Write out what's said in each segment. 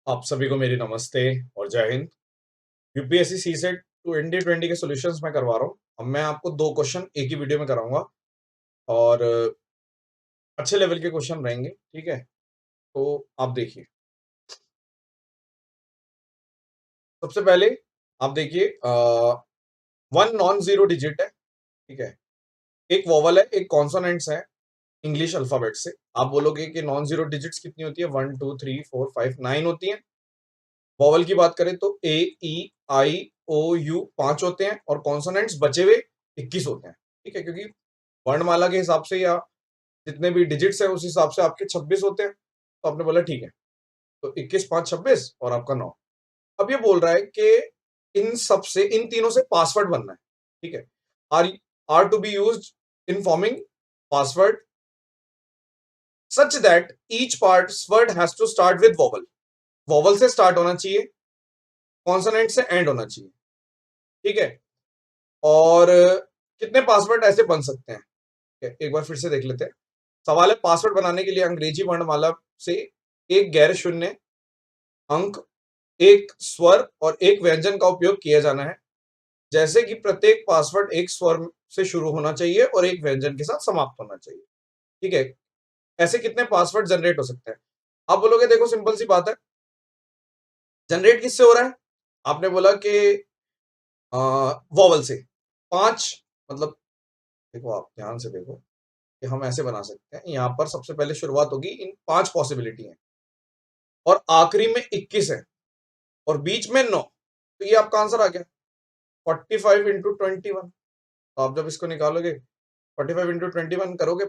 आप सभी को मेरी नमस्ते और जय हिंद। यूपीएससी सीसेट 2020 के सॉल्यूशंस मैं करवा रहा हूँ। अब मैं आपको दो क्वेश्चन एक ही वीडियो में कराऊंगा और अच्छे लेवल के क्वेश्चन रहेंगे, ठीक है। तो आप देखिए, सबसे पहले आप देखिए, वन नॉन जीरो डिजिट है, ठीक है। एक वोवल है, एक कॉन्सोनेंट्स है इंग्लिश अल्फाबेट से। आप बोलोगे कि नॉन जीरो डिजिट्स कितनी होती है? 1 2 3 4 5 9 होती है। वॉवल की बात करें तो ए, ई, आई, ओ, यू 5 होते हैं और कॉन्सोनेंट्स बचे हुए 21 होते हैं, ठीक है। क्योंकि वर्णमाला के हिसाब से या जितने भी डिजिट्स हैं उस हिसाब से आपके 26 होते हैं। तो आपने बोला ठीक है, तो 21 5 26 और आपका 9। अब ये बोल रहा है कि इन सब से, इन तीनों से पासवर्ड बनना है, ठीक है। Are are to be use in forming password such that each password has to start with vowel. Vowel से स्टार्ट होना चाहिए, कॉन्सोनेंट से एंड होना चाहिए, ठीक है। और कितने पासवर्ड ऐसे बन सकते हैं? एक बार फिर से देख लेते हैं। सवाल है, पासवर्ड बनाने के लिए अंग्रेजी वर्णमाला से एक गैर शून्य अंक, एक स्वर और एक व्यंजन का उपयोग किया जाना है। जैसे कि प्रत्येक पासवर्ड एक स्वर से शुरू होना चाहिए और एक व्यंजन के साथ समाप्त होना चाहिए, ठीक है। ऐसे कितने पासवर्ड जनरेट हो सकते हैं? आप बोलोगे देखो सिंपल सी बात है, जनरेट किससे हो रहा है? आपने बोला कि वॉवल से। 5 मतलब, देखो आप ध्यान से देखो कि हम ऐसे बना सकते हैं। यहाँ पर सबसे पहले शुरुआत होगी, इन 5 पॉसिबिलिटी है और आखिरी में 21 है और बीच में 9, तो ये आपका आंसर आ गया 45 इंटू 21। तो आप जब इसको निकालोगे 45 इंटू 21 करोगे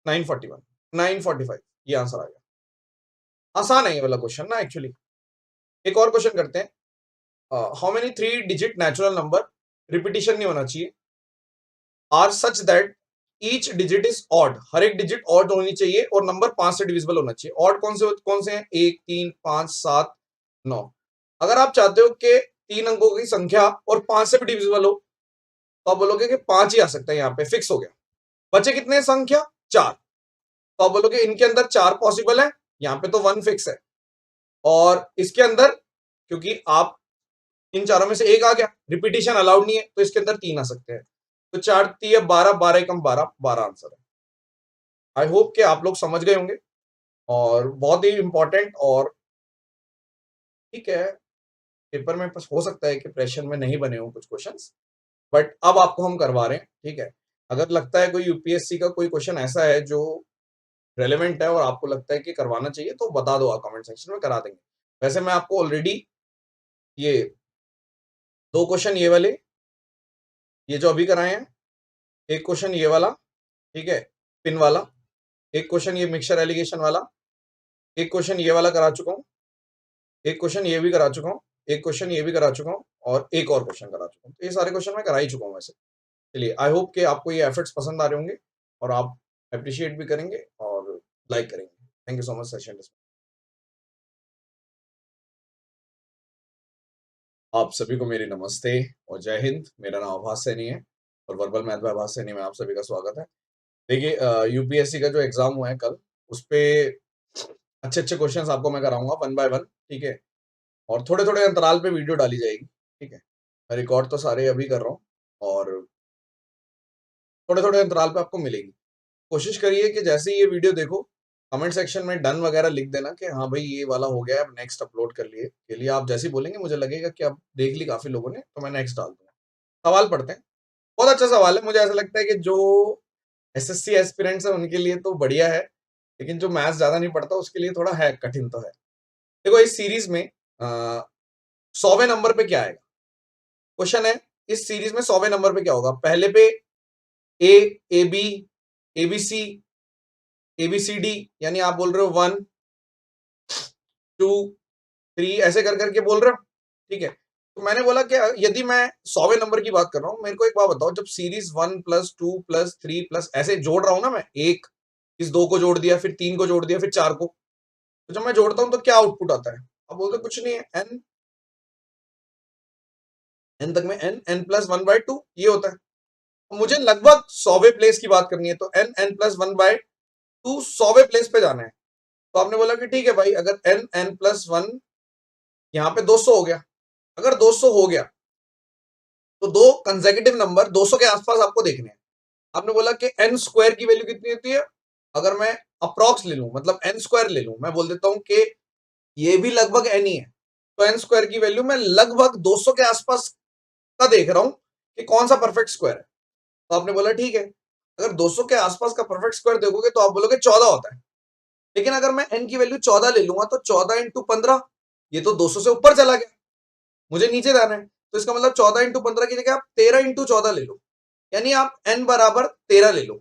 941, 945, ये आंसर आ गया। आसान है ये वाला क्वेश्चन ना एक्चुअली। एक और क्वेश्चन करते हैं। How many 3 digit natural number, repetition नहीं होना चाहिए, are such that each digit is odd, हर एक डिजिट ऑड होनी चाहिए और नंबर 5 से डिविजिबल होना चाहिए। ऑड कौन से हैं? 1 3 5 7 9। अगर आप चाहते हो कि 3 अंकों की संख्या और 5 से भी डिविजिबल हो, तो आप बोलोगे कि 5 ही आ सकता है, यहाँ पे फिक्स हो गया। बचे कितने संख्या? 4। तो आप बोलोगे इनके अंदर 4 पॉसिबल है, यहाँ पे तो 1 फिक्स है और इसके अंदर, क्योंकि आप इन चारों में से एक आ गया, रिपीटिशन अलाउड नहीं है, तो इसके अंदर 3 आ सकते हैं। तो 4 3 12, 12 एकम 12, 12 आंसर है। आई होप कि आप लोग समझ गए होंगे और बहुत ही इंपॉर्टेंट। और ठीक है, पेपर में हो सकता है कि प्रेशर में नहीं बने हो कुछ क्वेश्चंस, बट अब आपको हम करवा रहे हैं, ठीक है। अगर लगता है कोई यूपीएससी का कोई क्वेश्चन ऐसा है जो रेलेवेंट है और आपको लगता है कि करवाना चाहिए, तो बता दो, आप कमेंट सेक्शन में करा देंगे। वैसे मैं आपको ऑलरेडी ये 2 क्वेश्चन ये वाले, ये जो अभी कराए हैं, एक क्वेश्चन ये वाला, ठीक है, पिन वाला, एक क्वेश्चन ये मिक्सचर एलिगेशन वाला, एक क्वेश्चन ये वाला करा चुका हूँ, एक क्वेश्चन ये भी करा चुका हूँ, एक क्वेश्चन ये भी करा चुका हूँ और एक और क्वेश्चन करा चुका हूँ। तो ये सारे क्वेश्चन मैं करा ही चुका हूँ वैसे। चलिए, आई होप कि आपको ये एफर्ट्स पसंद आ रहे होंगे और आप अप्रिशिएट भी करेंगे और लाइक करेंगे। Thank you so much session. आप सभी को मेरी नमस्ते और जय हिंद। मेरा नाम आभास सैनी है और वर्बल मैथ बाय आभास सैनी में आप सभी का स्वागत है। देखिए, यूपीएससी का जो एग्जाम हुआ है कल, उस पे अच्छे अच्छे क्वेश्चंस आपको मैं कराऊंगा वन बाय वन, ठीक है। और थोड़े थोड़े अंतराल पे वीडियो डाली जाएगी, ठीक है। मैं रिकॉर्ड तो सारे अभी कर रहा हूँ और थोड़े थोड़े अंतराल पे आपको मिलेगी। कोशिश करिए कि जैसे ही ये वीडियो देखो, कमेंट सेक्शन में डन वगैरह लिख देना कि हाँ भाई ये वाला हो गया, अब नेक्स्ट अपलोड कर लिए के लिए आप जैसे ही बोलेंगे, मुझे लगेगा कि अब देख ली काफी लोगों ने, तो मैं नेक्स्ट डाल दूंगा। सवाल पढ़ते हैं। बहुत अच्छा सवाल है, मुझे ऐसा लगता है कि जो एसएससी एस्पिरेंट्स है उनके लिए तो बढ़िया है, लेकिन जो मैथ्स ज्यादा नहीं पढ़ता उसके लिए थोड़ा है, कठिन तो है। देखो, इस सीरीज में 100वें नंबर पे क्या आएगा? क्वेश्चन है, इस सीरीज में 100वें नंबर पे क्या होगा? पहले पे A, A B, A B C, A B C D, यानी आप बोल रहे हो 1 2 3 ऐसे कर करके बोल रहे हो, ठीक है। तो मैंने बोला कि यदि मैं 100वें नंबर की बात कर रहा हूं, मेरे को एक बात बताओ, जब सीरीज 1 प्लस 2 प्लस 3 प्लस ऐसे जोड़ रहा हूं ना, मैं एक इस 2 को जोड़ दिया, फिर 3 को जोड़ दिया, फिर 4 को, तो जब मैं जोड़ता हूं तो क्या आउटपुट आता है? अब बोलते कुछ नहीं है, एन, एन तक में एन, एन प्लस 1/2 ये होता है। तो मुझे लगभग 100वें प्लेस की बात करनी है, तो एन, एन प्लस 1/2 100वें प्लेस पे जाना है। तो आपने बोला कि ठीक है भाई, अगर एन, एन प्लस 1 यहाँ पे 200 हो गया। अगर 200 हो गया तो दो कंसेक्यूटिव नंबर 200 के आसपास आपको देखने हैं। आपने बोला कि एन स्क्वायर की वैल्यू कितनी होती है, अगर मैं अप्रॉक्स ले लूं, मतलब एन स्क्वायर ले लूं, मैं बोल देता हूं कि ये भी लगभग एन ही है, तो एन स्क्वायर की वैल्यू मैं लगभग 200 के आसपास का देख रहा हूं कि कौन सा परफेक्ट स्क्वायर है। तो आपने बोला ठीक है, अगर 200 के आसपास का परफेक्ट स्क्वायर देखोगे तो आप बोलोगे 14 होता है। लेकिन अगर मैं एन की वैल्यू 14 ले लूंगा तो 14 इंटू 15, ये तो 200 से ऊपर चला गया, मुझे नीचे जाना है, तो इसका मतलब 14 इंटू 15 की जगह आप 13 इंटू 14 ले लो, यानी आप n बराबर 13 ले लो।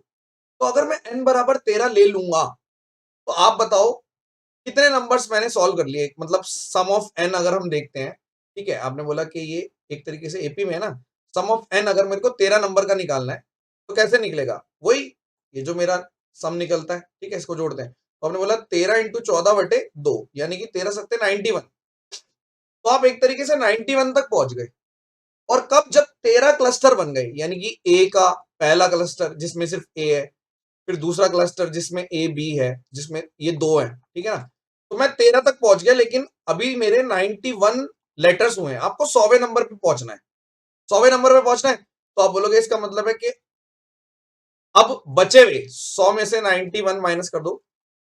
तो अगर मैं n बराबर 13 ले लूंगा तो आप बताओ कितने नंबर्स मैंने सॉल्व कर लिए, मतलब सम ऑफ n अगर हम देखते हैं, ठीक है, आपने बोला कि ये एक तरीके से एपी में है ना, सम ऑफ n अगर मेरे को 13 नंबर का निकालना है तो कैसे निकलेगा, वही ये जो मेरा सम निकलता है, ठीक है, इसको जोड़ते हैं। तो आपने बोला 13 इंटू 14/2, यानी कि 13 सत्ते 91। तो आप एक तरीके से 91 तक पहुंच गए। और कब, जब 13 क्लस्टर बन गए, यानी कि ए का पहला क्लस्टर जिसमें सिर्फ ए है, फिर दूसरा क्लस्टर जिसमें ए बी है, जिसमें ये दो है, ठीक है ना, तो मैं 13 तक पहुंच गया, लेकिन अभी मेरे 91 लेटर्स हुए हैं। आपको 100वें नंबर पे पहुंचना है, 100वें नंबर पे पहुंचना है, तो आप बोलोगे इसका मतलब है कि अब बचे हुए 100 में से 91 माइनस कर दो,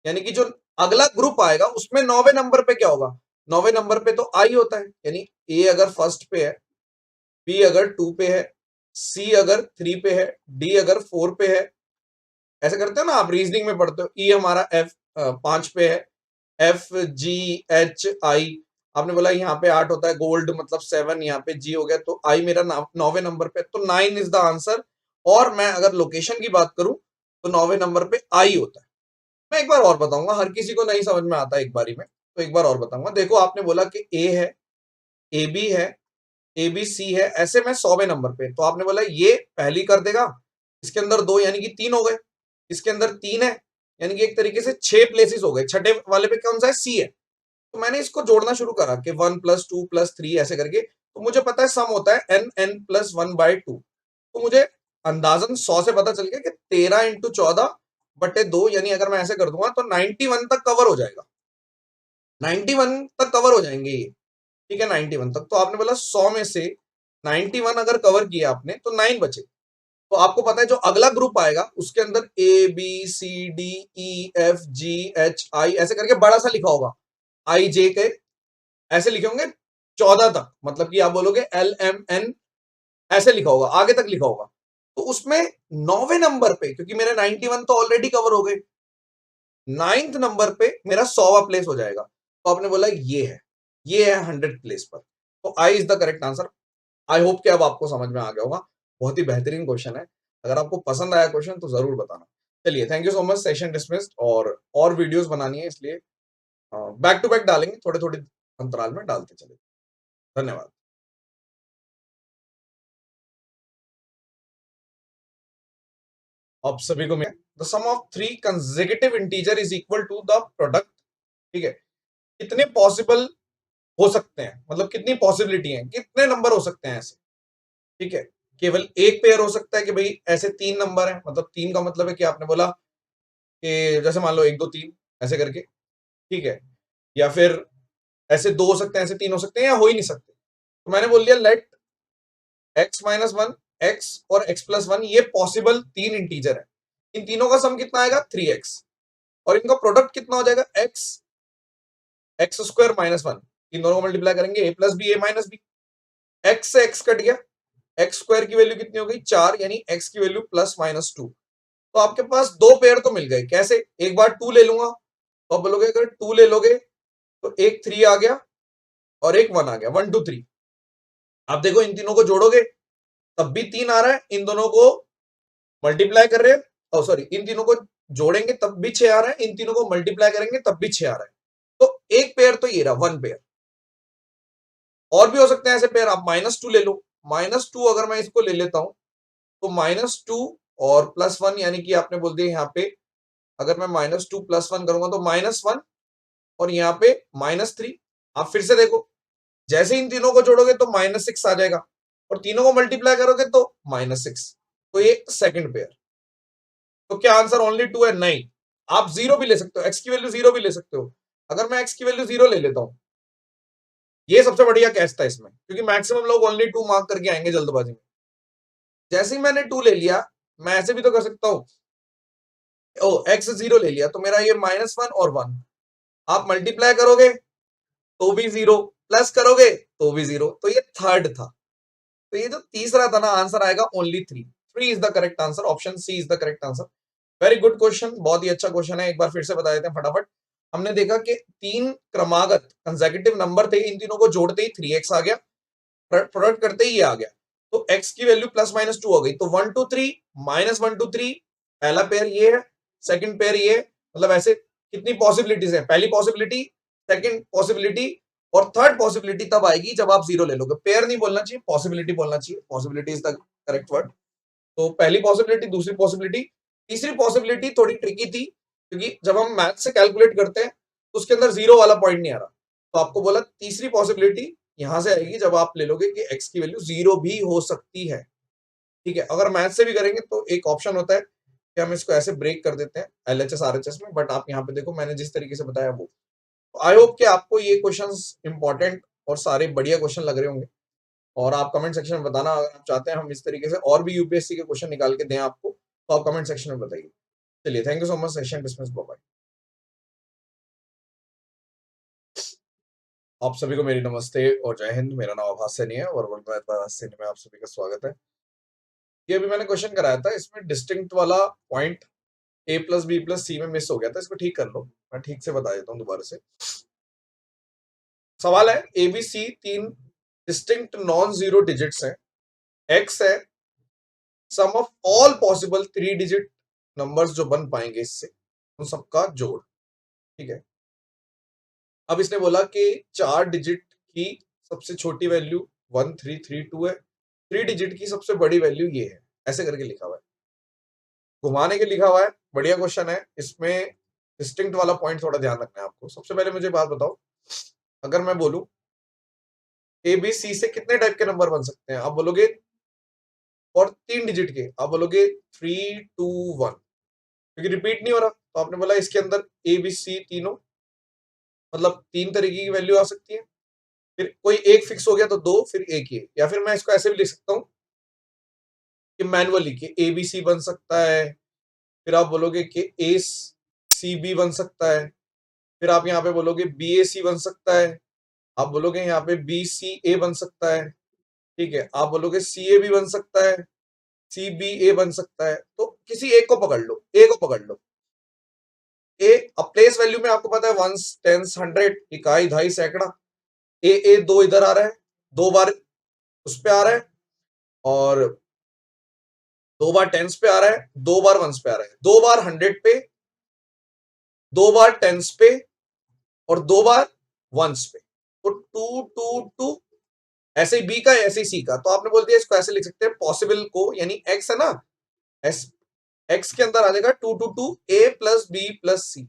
यानी कि जो अगला ग्रुप आएगा उसमें 9वें नंबर पे क्या होगा, 9वें नंबर पे तो आई होता है, यानी ए अगर फर्स्ट पे है, बी अगर 2 पे है, सी अगर 3 पे है, डी अगर 4 पे है, ऐसे करते हो ना आप, रीजनिंग में पढ़ते हो, ई हमारा एफ 5 पे है, एफ जी एच आई, आपने बोला यहाँ पे 8 होता है, गोल्ड मतलब 7, यहाँ पे जी हो गया, तो आई मेरा 9वें नंबर पे, तो 9 इज द आंसर। और मैं अगर लोकेशन की बात करूं तो 9वें नंबर पे आई होता है। मैं एक बार और बताऊंगा, हर किसी को नहीं समझ में आता एक बारी में, तो एक बार और बताऊंगा। देखो आपने बोला कि ए है, ए बी है, ए बी सी है, ऐसे में 100वें नंबर पे, तो आपने बोला ये पहली कर देगा, इसके अंदर 2 यानी कि 3 हो गए, इसके अंदर 3 है, यानी कि एक तरीके से 6 प्लेसेस हो गए, छठे वाले पे कौन सा है, सी है। तो मैंने इसको जोड़ना शुरू करा कि 1+2+3 ऐसे करके, तो मुझे पता है सम होता है n+1/2, तो मुझे अंदाजन 100 से पता चल गया कि 13×14/2, यानी अगर मैं ऐसे कर दूंगा तो 91 तक कवर हो जाएगा, 91 तक कवर हो जाएंगे ये, ठीक है, 91 तक। तो आपने बोला 100 में से 91 अगर कवर किया आपने तो 9 बचे। तो आपको पता है जो अगला ग्रुप आएगा उसके अंदर A B C D E F G H I ऐसे करके बड़ा सा लिखा होगा, आई जे के ऐसे लिखे होंगे 14 तक, मतलब कि आप बोलोगे एल एम एन ऐसे लिखा होगा, आगे तक लिखा होगा। तो उसमें 9वें नंबर पे, क्योंकि मेरे 91 तो ऑलरेडी कवर हो गए, 9th नंबर पे मेरा 100वां प्लेस हो जाएगा। तो आपने बोला ये है 100 प्लेस पर, तो I is the correct answer. I hope कि अब आपको समझ में आ गया होगा। बहुत ही बेहतरीन क्वेश्चन है। अगर आपको पसंद आया क्वेश्चन तो जरूर बताना। चलिए, thank you so much. Session dismissed. और वीडियोस बनानी है, इसलिए बैक टू बैक डालेंगे, थोड़े थोड़े अंतराल में डालते चले। धन्यवाद। आप सभी को the sum of three consecutive integer is equal to the product, ठीक है, कितने पॉसिबल हो सकते हैं, मतलब कितनी पॉसिबिलिटी है, कितने नंबर हो सकते हैं ऐसे, ठीक है। केवल एक पेयर हो सकता है कि भाई ऐसे 3 नंबर है, मतलब 3 का मतलब है कि आपने बोला कि जैसे मान लो 1 2 3 ऐसे करके, ठीक है, या फिर ऐसे 2 हो सकते हैं, ऐसे 3 हो सकते हैं, या हो ही नहीं सकते। तो मैंने बोल दिया लेट x-1, x और x+1 ये पॉसिबल 3 इंटीजर है, इन तीनों का सम कितना आएगा 3x, और इनका प्रोडक्ट कितना हो जाएगा x² - 1, इन दोनों को मल्टीप्लाई करेंगे a+b a-b, x से x कट गया, एक्स स्क्वायर की वैल्यू कितनी हो गई 4, यानी x की वैल्यू +-2। तो आपके पास दो पेयर तो मिल गए, कैसे, एक बार 2 ले लूंगा, तो आप बोलोगे अगर 2 ले लोगे तो एक 3 आ गया और एक 1 आ गया, 1 2 3। आप देखो इन तीनों को जोड़ोगे तब भी 3 आ रहा है, इन दोनों को मल्टीप्लाई कर रहे हैं, ओ सॉरी, इन तीनों को जोड़ेंगे तब भी 6 आ रहा है, इन तीनों को मल्टीप्लाई करेंगे तब भी 6 आ रहा है। तो एक पेयर तो ये रहा, 1 पेयर। और भी हो सकते हैं ऐसे पेयर, आप -2 ले लो, -2 अगर मैं इसको ले लेता हूं तो -2 और +1, यानी कि आपने बोल दिया यहाँ पे, अगर मैं -2 +1 करूंगा तो -1, और यहाँ पे -3। आप फिर से देखो, जैसे इन तीनों को जोड़ोगे तो -6 आ जाएगा, और तीनों को मल्टीप्लाई करोगे तो -6। तो ये सेकंड पेयर। तो क्या आंसर ओनली 2 है? नहीं, आप जीरो भी ले सकते हो, एक्स की वैल्यू जीरो भी ले सकते हो। अगर मैं एक्स की वैल्यू जीरो ले लेता हूं ये सबसे बढ़िया कैच था इसमें, क्योंकि मैक्सिमम लोग ओनली 2 मार्क करके आएंगे जल्दबाजी में। जैसे ही मैंने 2 ले लिया, मैं ऐसे भी तो कर सकता हूँ, ओ x 0 ले लिया तो मेरा ये -1 और 1, आप मल्टीप्लाई करोगे तो भी 0, प्लस करोगे तो भी 0, तो ये थर्ड था। तो ये जो तीसरा था ना, आंसर आएगा only 3। 3 is the correct answer, option C is the correct answer. Very good question, बहुत ही अच्छा क्वेश्चन है। एक बार फिर से बता देते हैं फटाफट। हमने देखा कि 3 क्रमागत कंसेक्यूटिव नंबर थे, इन तीनों को जोड़ते ही 3x आ गया, प्रोडक्ट करते ही ये आ गया, तो x की वैल्यू +-2 हो गई। तो 1 2 3 -1 2 3 पहला पेयर ये है, सेकंड पेयर ये, मतलब ऐसे कितनी पॉसिबिलिटीज है, पहली पॉसिबिलिटी, सेकंड पॉसिबिलिटी और थर्ड पॉसिबिलिटी तब आएगी जब आप 0 ले लोगे। पेयर नहीं बोलना चाहिए, पॉसिबिलिटी बोलना चाहिए, possibility is the correct word. तो पहली पॉसिबिलिटी, दूसरी पॉसिबिलिटी, तीसरी पॉसिबिलिटी थोड़ी ट्रिकी थी, क्योंकि जब हम मैथ से कैलकुलेट करते हैं तो उसके अंदर 0 वाला पॉइंट नहीं आ रहा, तो आपको बोला तीसरी पॉसिबिलिटी यहां से आएगी जब आप ले लोगे कि x की वैल्यू 0 भी हो सकती है। ठीक है, अगर मैथ से भी करेंगे तो एक ऑप्शन होता है कि हम इसको ऐसे ब्रेक कर देते हैं LHS RHS में, बट आप यहाँ पे देखो मैंने जिस तरीके से बताया वो। आई होप कि आपको ये क्वेश्चंस इंपॉर्टेंट और सारे बढ़िया क्वेश्चन लग रहे होंगे, और आप कमेंट सेक्शन में बताना अगर आप चाहते हैं हम इस तरीके से और भी यूपीएससी के क्वेश्चन निकाल के दें आपको, तो आप कमेंट सेक्शन में बताइए। चलिए, thank you so much, session dismiss, bye bye. आप सभी को मेरी नमस्ते और जय हिंद। मेरा नाम आभास सैनी है और वर्ल्ड आभास सैनी में आप सभी का स्वागत है। ये अभी मैंने क्वेश्चन कराया था, इसमें डिस्टिंक्ट वाला पॉइंट a + b + c में मिस हो गया था, इसको ठीक कर लो। मैं ठीक से बता देता हूँ दोबारा से। सवाल है, A B C 3 distinct non zero digits हैं, x है sum of all possible 3 digit numbers जो बन पाएंगे इससे, उन सबका जोड़। ठीक है, अब इसने बोला कि 4 डिजिट की सबसे छोटी वैल्यू 1332 है, 3 डिजिट की सबसे बड़ी वैल्यू ये है, ऐसे करके लिखा हुआ है, घुमाने के लिखा हुआ है। बढ़िया क्वेश्चन है, इसमें डिस्टिंक्ट वाला पॉइंट थोड़ा ध्यान रखना है आपको। सबसे पहले मुझे बात बताओ, अगर मैं बोलूं ए बी सी से कितने टाइप के नंबर बन सकते हैं, आप बोलोगे, और 3 डिजिट के, आप बोलोगे 3 2 1, क्योंकि रिपीट नहीं हो रहा, तो आपने बोला इसके अंदर ए बी सी तीनों, मतलब 3 तरीके की वैल्यू आ सकती है। फिर कोई एक फिक्स हो गया तो 2, फिर एक ही, या फिर मैं इसको ऐसे भी लिख सकता हूँ कि मैनुअली कि ए बी सी बन सकता है, फिर आप बोलोगे कि ए सी बी बन सकता है, फिर आप यहाँ पे बोलोगे बी ए सी बन सकता है, आप बोलोगे यहाँ पे बी सी ए बन सकता है, ठीक है, आप बोलोगे सी ए भी बन सकता है, सी बी ए बन सकता है। तो किसी एक को पकड़ लो, ए को पकड़ लो। ए, अब प्लेस वैल्यू में आपको पता है वंस टेंस हंड्रेड, इकाई दहाई सैकड़ा, ए 2 इधर आ रहा है, 2 बार उस पे आ रहा है, और 2 बार टेंस पे आ रहा है, 2 बार वंस पे आ रहा है, 2 बार 100 पे, 2 बार टेंस पे, और 2 बार वंस पे। तो 2 2 2, ऐसे ही बी का, ऐसे ही सी का। तो आपने बोल दिया इसको ऐसे लिख सकते हैं, पॉसिबल को, यानी एक्स है ना, एस एक्स के अंदर आ जाएगा 2 2 2 ए + बी + सी।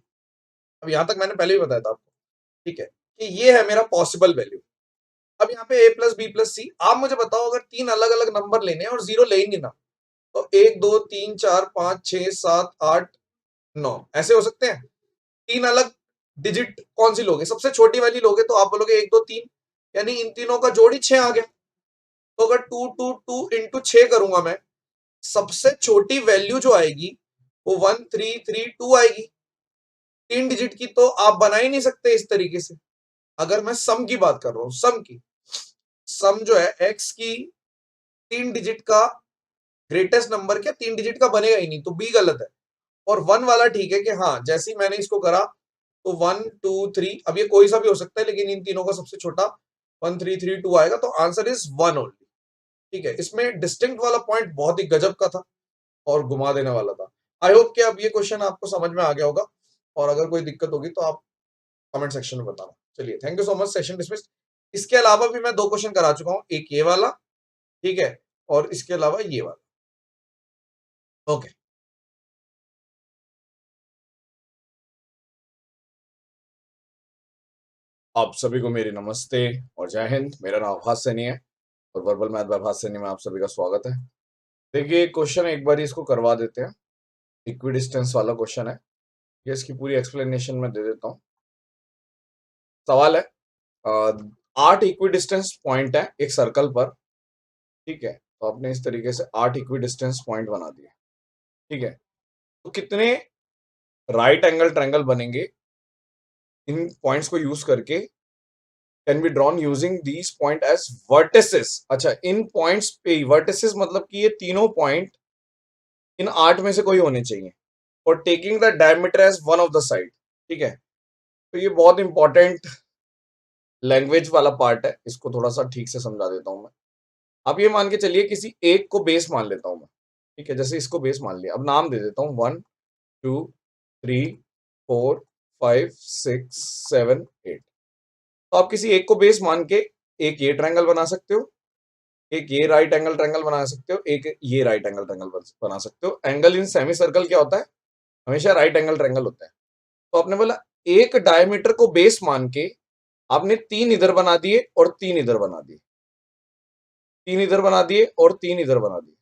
अब यहां तक मैंने पहले ही बताया था आपको, ठीक है, कि ये है मेरा पॉसिबल वैल्यू। अब यहाँ पे a + b + c, आप मुझे बताओ अगर 3 अलग अलग नंबर लेने हैं और 0 लेंगे ना, तो 1 2 3 4 5 6 7 8 9 ऐसे हो सकते हैं। 3 अलग डिजिट कौन सी लोगे, सबसे छोटी वाली लोगे, तो आप बोलोगे 1 2 3, यानी इन तीनों का जोड़ ही 6 आ गया। तो अगर 2 2 2 × 6 करूंगा मैं, सबसे छोटी वैल्यू जो आएगी वो 1332 आएगी। 3 डिजिट की तो आप बना ही नहीं सकते इस तरीके से। अगर मैं सम की बात कर रहा हूं, सम की, सम जो है एक्स की 3 डिजिट का ग्रेटेस्ट नंबर, क्या 3 डिजिट का बनेगा ही नहीं, तो बी गलत है। और 1 वाला ठीक है कि हाँ, जैसे ही मैंने इसको करा तो 1 2 3, अब ये कोई सा भी हो सकता है, लेकिन इन तीनों का सबसे छोटा 1332 आएगा, तो आंसर इज 1 ओनली। ठीक है, इसमें डिस्टिंक्ट वाला पॉइंट बहुत ही गजब का था और घुमा देने वाला था। आई होप कि अब ये क्वेश्चन आपको समझ में आ गया होगा, और अगर कोई दिक्कत होगी तो आप कमेंट सेक्शन में बताना। चलिए, thank you so much, session dismiss. इसके अलावा भी मैं 2 क्वेश्चन करा चुका हूं, एक ये वाला, ठीक है, और इसके अलावा ये वाला। ओके, आप सभी को मेरी नमस्ते और जय हिंद। मेरा नाम आभास सैनी है और वर्बल मैथ बाय आभास सैनी में आप सभी का स्वागत है। देखिए, क्वेश्चन एक बार इसको करवा देते हैं, इक्विडिस्टेंस वाला क्वेश्चन है, ये इसकी पूरी एक्सप्लेनेशन मैं दे देता हूँ। सवाल है, 8 इक्विडिस्टेंस पॉइंट है एक सर्कल पर, ठीक है। तो आपने इस तरीके से 8 इक्विडिस्टेंस पॉइंट बना दिए, ठीक है। तो कितने राइट एंगल ट्रायंगल बनेंगे इन पॉइंट्स को यूज करके, can be drawn using these point as vertices. अच्छा, इन पॉइंट्स पे वर्टिसेस मतलब कि ये तीनों पॉइंट इन 8 में से कोई होने चाहिए, और taking the diameter as one of the side, ठीक है। तो ये बहुत इंपॉर्टेंट लैंग्वेज वाला पार्ट है, इसको थोड़ा सा ठीक से समझा देता हूं मैं। अब ये मान के चलिए किसी एक को बेस मान लेता हूं मैं, ठीक है। जैसे इसको बेस मान लिया, अब नाम दे देता हूं 1 2 3 4 5 6 7 8। तो आप किसी एक को बेस मान के एक ये ट्रायंगल बना सकते हो, एक ये राइट एंगल ट्रायंगल बना सकते हो, एक ये राइट एंगल ट्रायंगल बना सकते हो। एंगल इन सेमी सर्कल क्या होता है, हमेशा राइट एंगल ट्रायंगल होता है। तो आपने बोला एक डायमीटर को बेस मान के आपने 3 इधर बना दिए और 3 इधर बना दिए, 3 इधर बना दिए और 3 इधर बना दिए,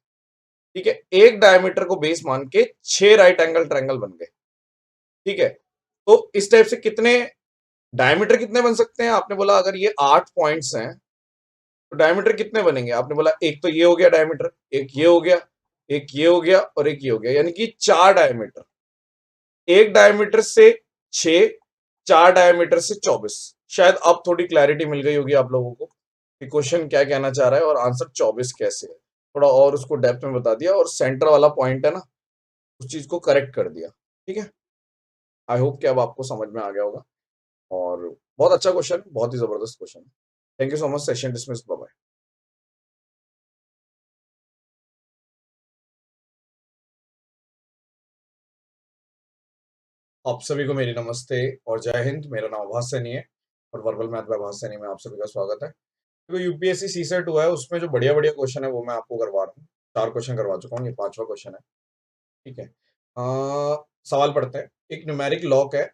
ठीक है। एक डायमीटर को बेस मान के 6 राइट एंगल ट्रायंगल बन गए, ठीक है। तो इस टाइप से कितने डायमीटर कितने बन सकते हैं, आपने बोला अगर ये 8 पॉइंट्स हैं तो डायमीटर कितने बनेंगे, आपने बोला एक तो ये हो गया डायमीटर, एक ये हो गया, एक ये हो गया और एक ये हो गया, यानी कि 4 डायमीटर। एक डायमीटर से 6, 4 डायमीटर से 24। शायद अब थोड़ी क्लैरिटी मिल गई होगी आप लोगों को कि क्वेश्चन क्या कहना चाह रहा है और आंसर 24 कैसे है। थोड़ा और उसको डेप्थ में बता दिया, और सेंटर वाला पॉइंट है ना, उस चीज को करेक्ट कर दिया, ठीक है। आई होप कि अब आपको समझ में आ गया होगा, और बहुत अच्छा क्वेश्चन, बहुत ही जबरदस्त question. Thank you so much. Session dismiss, bye bye. आप सभी को मेरी नमस्ते और जय हिंद। मेरा नाम आभास सैनी है और वर्बल मैथ बाय आभास सैनी में आप सभी का स्वागत है। तो यूपीएससी सीसेट हुआ है, उसमें जो बढ़िया बढ़िया क्वेश्चन है वो मैं आपको करवा रहा हूँ। 4 क्वेश्चन करवा चुका हूँ, ये 5वां क्वेश्चन है, ठीक है। सवाल पढ़ते हैं। एक न्यूमेरिक लॉक है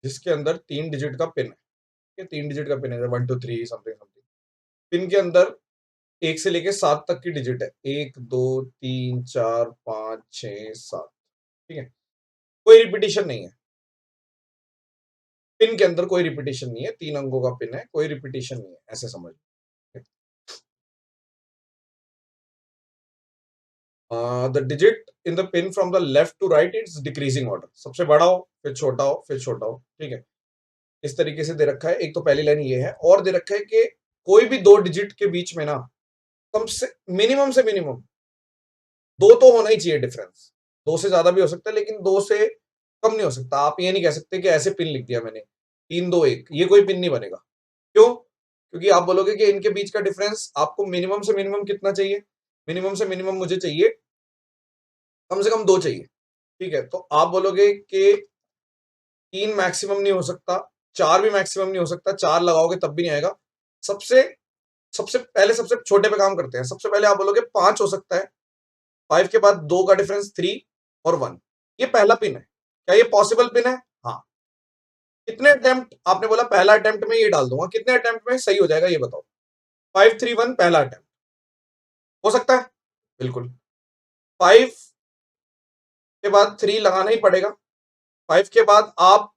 जिसके अंदर 3 डिजिट का पिन है, ठीक है। 3 डिजिट का पिन है, 1 2 3 समथिंग समथिंग। पिन के अंदर 1 से लेके 7 तक की डिजिट है, 1 2 3 4 5 6 7, ठीक है। कोई रिपीटिशन नहीं है, पिन के अंदर कोई रिपीटिशन नहीं है, 3 अंकों का पिन है, कोई रिपीटिशन नहीं है, ऐसे समझ। The digit in the pin from the left to right it's decreasing order, सबसे बड़ा हो फिर छोटा हो फिर छोटा हो, ठीक है। इस तरीके से दे रखा है। एक तो पहली लाइन ये है, और दे रखा है कि कोई भी 2 डिजिट के बीच में ना कम से मिनिमम 2 तो होना ही चाहिए डिफरेंस। 2 से ज्यादा भी हो सकता है लेकिन 2 से कम नहीं हो सकता। आप ये नहीं कह सकते कि ऐसे पिन लिख दिया मैंने 3 2 1, ये कोई पिन नहीं बनेगा। क्यों? क्योंकि आप बोलोगे कि इनके बीच का डिफरेंस आपको मिनिमम से मिनिमम कितना चाहिए, मिनिमम से मिनिमम मुझे चाहिए कम से कम 2 चाहिए, ठीक है। तो आप बोलोगे कि 3 मैक्सिमम नहीं हो सकता, 4 भी मैक्सिमम नहीं हो सकता, 4 लगाओगे तब भी नहीं आएगा। सबसे सबसे पहले सबसे छोटे पे काम करते हैं। सबसे पहले आप बोलोगे 5 हो सकता है, 5 के बाद 2 का डिफरेंस 3 और 1, ये पहला पिन है। क्या ये पॉसिबल पिन है? हाँ। कितने अटेम्प्ट, आपने बोला पहला अटेम्प्ट में ये डाल दूंगा, कितने अटेम्प्ट में सही हो जाएगा ये बताओ। 5 3 1 पहला अटेम्प्ट हो सकता है, बिल्कुल। 5 के बाद 3 लगाना ही पड़ेगा, 5 के बाद आप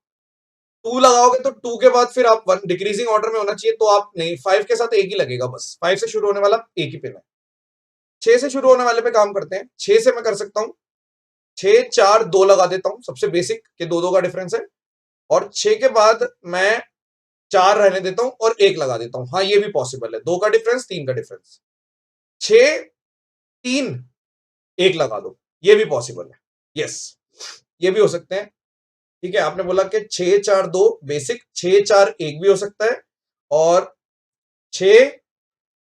2 लगाओगे तो 2 के बाद फिर आप 1, डिक्रीजिंग ऑर्डर में होना चाहिए, तो आप नहीं, 5 के साथ एक ही लगेगा बस। 5 से शुरू होने वाला एक ही पिन है। 6 से शुरू होने वाले पे काम करते हैं। 6 से मैं कर सकता हूं 6 4 2 लगा देता हूं, सबसे बेसिक के 2 2 का डिफरेंस है। और 6 के बाद मैं 4 रहने देता हूं और 1 लगा देता हूं। हाँ, ये भी पॉसिबल है, 2 का डिफरेंस 3 का डिफरेंस। 6 3 1 लगा दो, ये भी पॉसिबल है, यस, ये भी हो सकते हैं, ठीक है। आपने बोला कि 6 4 2 बेसिक, 6 4 1 भी हो सकता है, और 6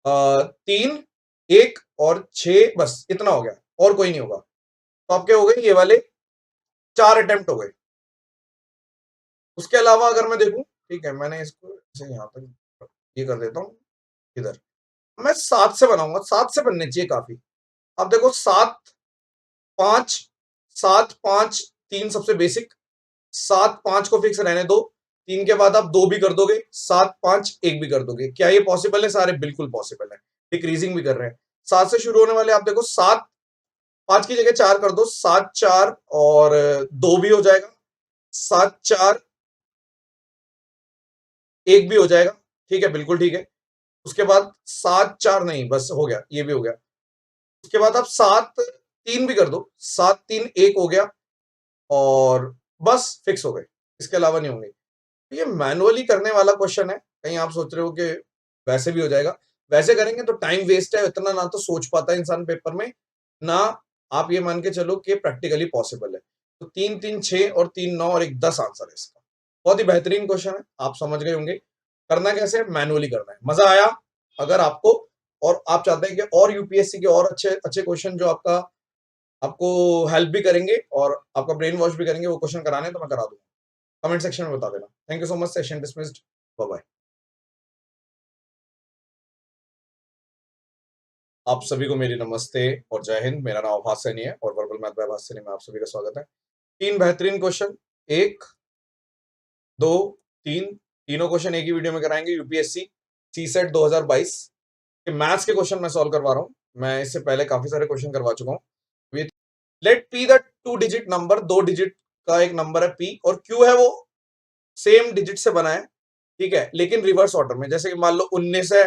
3 1 और 6, बस इतना हो गया, और कोई नहीं होगा। तो आपके हो गए ये वाले 4 अटेम्प्ट हो गए। उसके अलावा अगर मैं देखूं, ठीक है, मैंने इसको यहां तक ये कर देता हूं, इधर मैं 7 से बनाऊंगा, 7 से बनने चाहिए काफी। अब देखो 7 5 7 5 3 सबसे बेसिक, 7 5 को फिक्स रहने दो, 3 के बाद आप 2 भी कर दोगे, 7 5 1 भी कर दोगे। क्या ये पॉसिबल है? सारे बिल्कुल पॉसिबल है, डिक्रीजिंग भी कर रहे हैं। 7 से शुरू होने वाले आप देखो, 7 5 की जगह 4 कर दो, 7 4 और 2 भी हो जाएगा, 7 4 1 भी हो जाएगा, ठीक है, बिल्कुल ठीक है। उसके बाद 7 4 नहीं, बस हो गया, ये भी हो गया। उसके बाद आप 7 3 भी कर दो, 7 3 1 हो गया और बस फिक्स हो गए, इसके अलावा नहीं होंगे। ये मैनुअली करने वाला क्वेश्चन है, कहीं आप सोच रहे हो कि वैसे भी हो जाएगा। वैसे करेंगे तो टाइम वेस्ट है, इतना ना तो सोच पाता है इंसान पेपर में, ना आप ये मान के चलो कि प्रैक्टिकली पॉसिबल है। तो 3 3 6 और 3 9 और 1 10 आंसर है इसका। बहुत ही बेहतरीन क्वेश्चन है, आप समझ गए होंगे। करना कैसे, मैनुअली करना है। मजा आया अगर आपको, और आप चाहते हैं कि और यूपीएससी के और अच्छे अच्छे क्वेश्चन जो आपको हेल्प भी करेंगे और आपका ब्रेन वॉश भी करेंगे, वो क्वेश्चन कराने तो मैं करा दूंगा। कमेंट सेक्शन में बता देना। Thank you so much. Session dismissed. Bye bye. आप सभी को मेरी नमस्ते और जय हिंद। मेरा नाम आभास सैनी है और वर्बल मैथ बाय आभास सैनी में आप सभी का स्वागत है। 3 बेहतरीन क्वेश्चन, 1 2 3, तीनों क्वेश्चन एक ही वीडियो में कराएंगे। यूपीएससी सीसेट 2022 के मैथ्स के क्वेश्चन मैं सॉल्व करवा रहा हूँ। मैं इससे पहले काफी सारे क्वेश्चन करवा चुका हूँ। Let P the 2 digit number, 2 digit का एक नंबर है पी और क्यू है वो सेम डिजिट से बना है, ठीक है, लेकिन रिवर्स ऑर्डर में। जैसे कि मान लो 19 है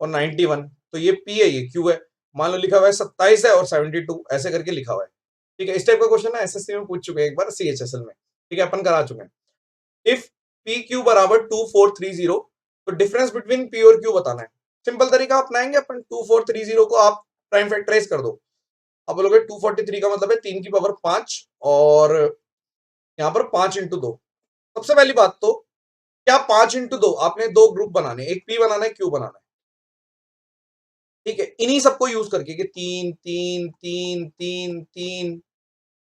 और 91, तो ये पी है, ये क्यू है। मान लो लिखा हुआ है 27 है और 72, ऐसे करके लिखा हुआ है, ठीक है। इस टाइप का क्वेश्चन है, एसएससी में पूछ चुके हैं एक बार, सीएचएसएल में, ठीक है, अपन करा चुके हैं। इफ पी क्यू बराबर 2430, तो डिफरेंस बिटवीन पी और क्यू बताना है। सिंपल तरीका अपनाएंगे अपन, 2430 को आप प्राइम फैक्टराइज कर दो। अब बोलोगे 243 का मतलब है 3 की पावर 5 और यहाँ पर 5 × 2। सबसे पहली बात तो क्या 5 × 2, आपने दो ग्रुप बनाने, एक पी बनाना है, क्यू बनाना है, ठीक है। इन्हीं सबको यूज करके कि 3 3 3 3 3